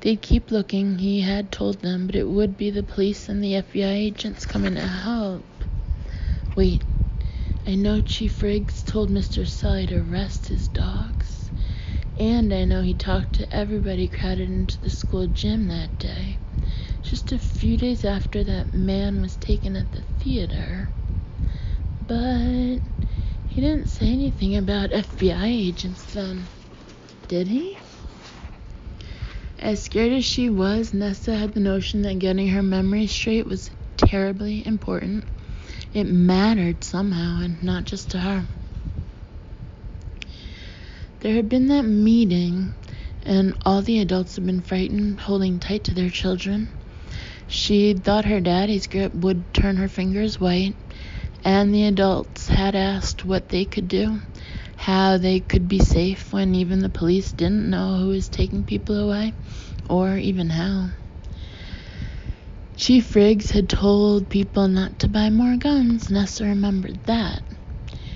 They'd keep looking, he had told them, but it would be the police and the FBI agents coming to help. Wait, I know Chief Riggs told Mr. Sully to arrest his dogs, and I know he talked to everybody crowded into the school gym that day, just a few days after that man was taken at the theater. But he didn't say anything about FBI agents then, did he? As scared as she was, Nessa had the notion that getting her memory straight was terribly important. It mattered somehow, and not just to her. There had been that meeting, and all the adults had been frightened, holding tight to their children. She thought her daddy's grip would turn her fingers white, and the adults had asked what they could do, how they could be safe when even the police didn't know who was taking people away, or even how. Chief Riggs had told people not to buy more guns. Nessa remembered that.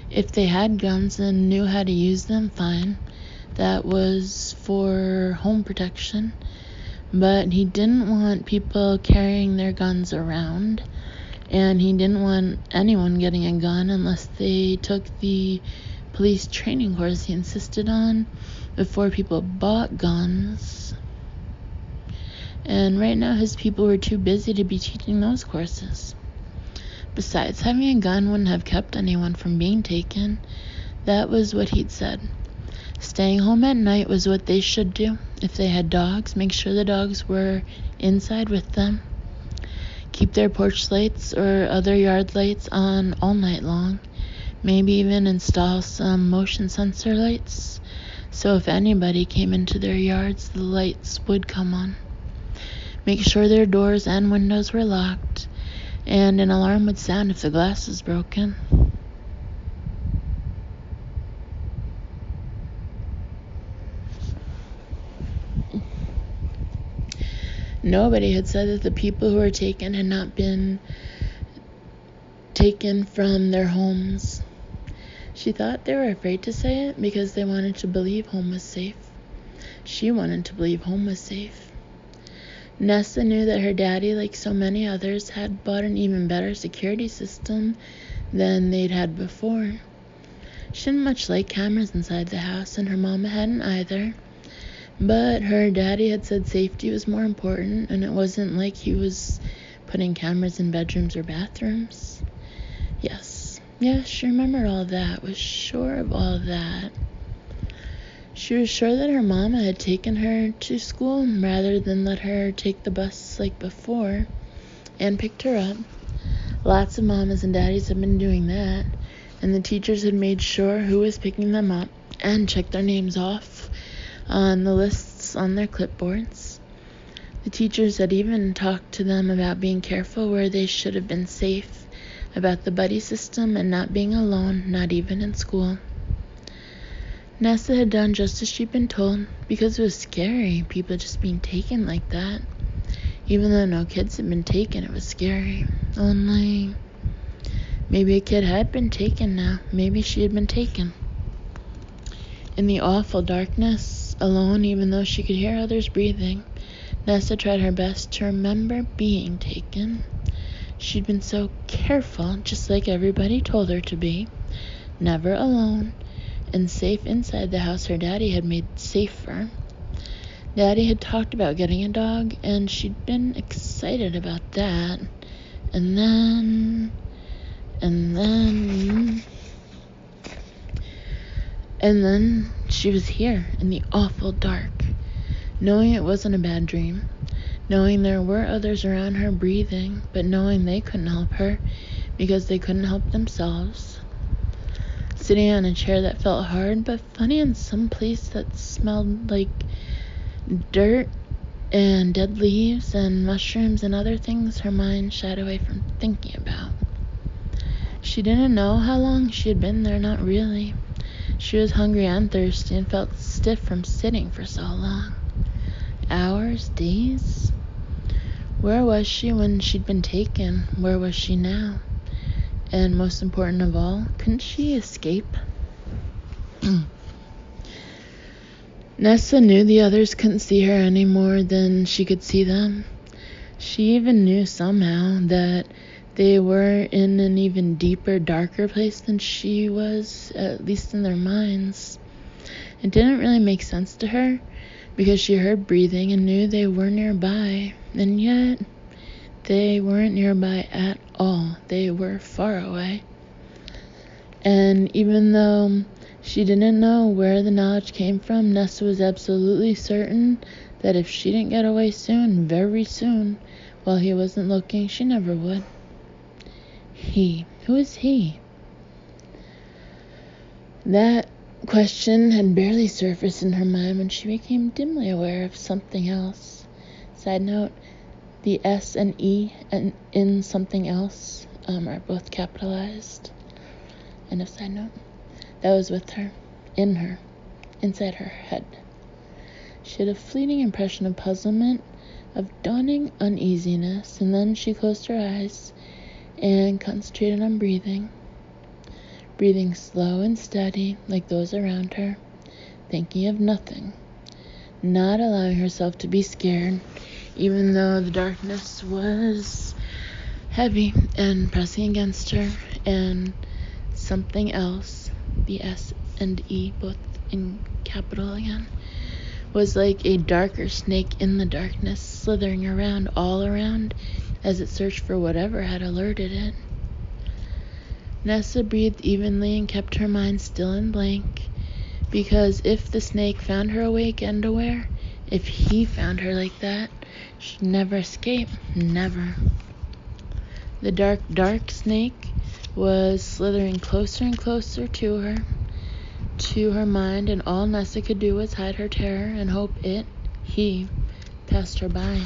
If they had guns and knew how to use them, fine. That was for home protection. But he didn't want people carrying their guns around, and he didn't want anyone getting a gun unless they took the police training course he insisted on before people bought guns. And right now his people were too busy to be teaching those courses. Besides, having a gun wouldn't have kept anyone from being taken. That was what he'd said. Staying home at night was what they should do. If they had dogs, make sure the dogs were inside with them. Keep their porch lights or other yard lights on all night long. Maybe even install some motion sensor lights, so if anybody came into their yards, the lights would come on. Make sure their doors and windows were locked, and an alarm would sound if the glass was broken. Nobody had said that the people who were taken had not been taken from their homes. She thought they were afraid to say it because they wanted to believe home was safe. She wanted to believe home was safe. Nessa knew that her daddy, like so many others, had bought an even better security system than they'd had before. She didn't much like cameras inside the house, and her mama hadn't either. But her daddy had said safety was more important, and it wasn't like he was putting cameras in bedrooms or bathrooms. Yes, she remembered all that, was sure of all that. She was sure that her mama had taken her to school rather than let her take the bus like before, and picked her up. Lots of mamas and daddies had been doing that, and the teachers had made sure who was picking them up and checked their names off on the lists on their clipboards. The teachers had even talked to them about being careful where they should have been safe, about the buddy system and not being alone, not even in school. Nessa had done just as she'd been told because it was scary, people just being taken like that. Even though no kids had been taken, it was scary. Only, maybe a kid had been taken now. Maybe she had been taken. In the awful darkness, alone, even though she could hear others breathing, Nessa tried her best to remember being taken. She'd been so careful, just like everybody told her to be, never alone, and safe inside the house her daddy had made safer. Daddy had talked about getting a dog, and she'd been excited about that. And then she was here in the awful dark, knowing it wasn't a bad dream, knowing there were others around her breathing, but knowing they couldn't help her because they couldn't help themselves. Sitting on a chair that felt hard but funny in some place that smelled like dirt and dead leaves and mushrooms and other things her mind shied away from thinking about. She didn't know how long she had been there, not really. She was hungry and thirsty and felt stiff from sitting for so long. Hours, days? Where was she when she'd been taken? Where was she now? And most important of all, couldn't she escape? Nessa knew the others couldn't see her any more than she could see them. She even knew somehow that they were in an even deeper, darker place than she was, at least in their minds. It didn't really make sense to her, because she heard breathing and knew they were nearby, and yet they weren't nearby at all. They were far away. And even though she didn't know where the knowledge came from, Nessa was absolutely certain that if she didn't get away soon, very soon, while he wasn't looking, she never would. He. Who is he? That question had barely surfaced in her mind when she became dimly aware of something else. Side note, the S and E and in something else are both capitalized. End of side note. That was with her, in her, inside her head. She had a fleeting impression of puzzlement, of dawning uneasiness, and then she closed her eyes and concentrated on breathing. Breathing slow and steady like those around her, thinking of nothing, not allowing herself to be scared, even though the darkness was heavy and pressing against her, and something else, the S and E both in capital again, was like a darker snake in the darkness, slithering around, all around, as it searched for whatever had alerted it. Nessa breathed evenly and kept her mind still and blank, because if the snake found her awake and aware, if he found her like that, she'd never escape, never. The dark snake was slithering closer and closer to her mind, and all Nessa could do was hide her terror and hope he passed her by.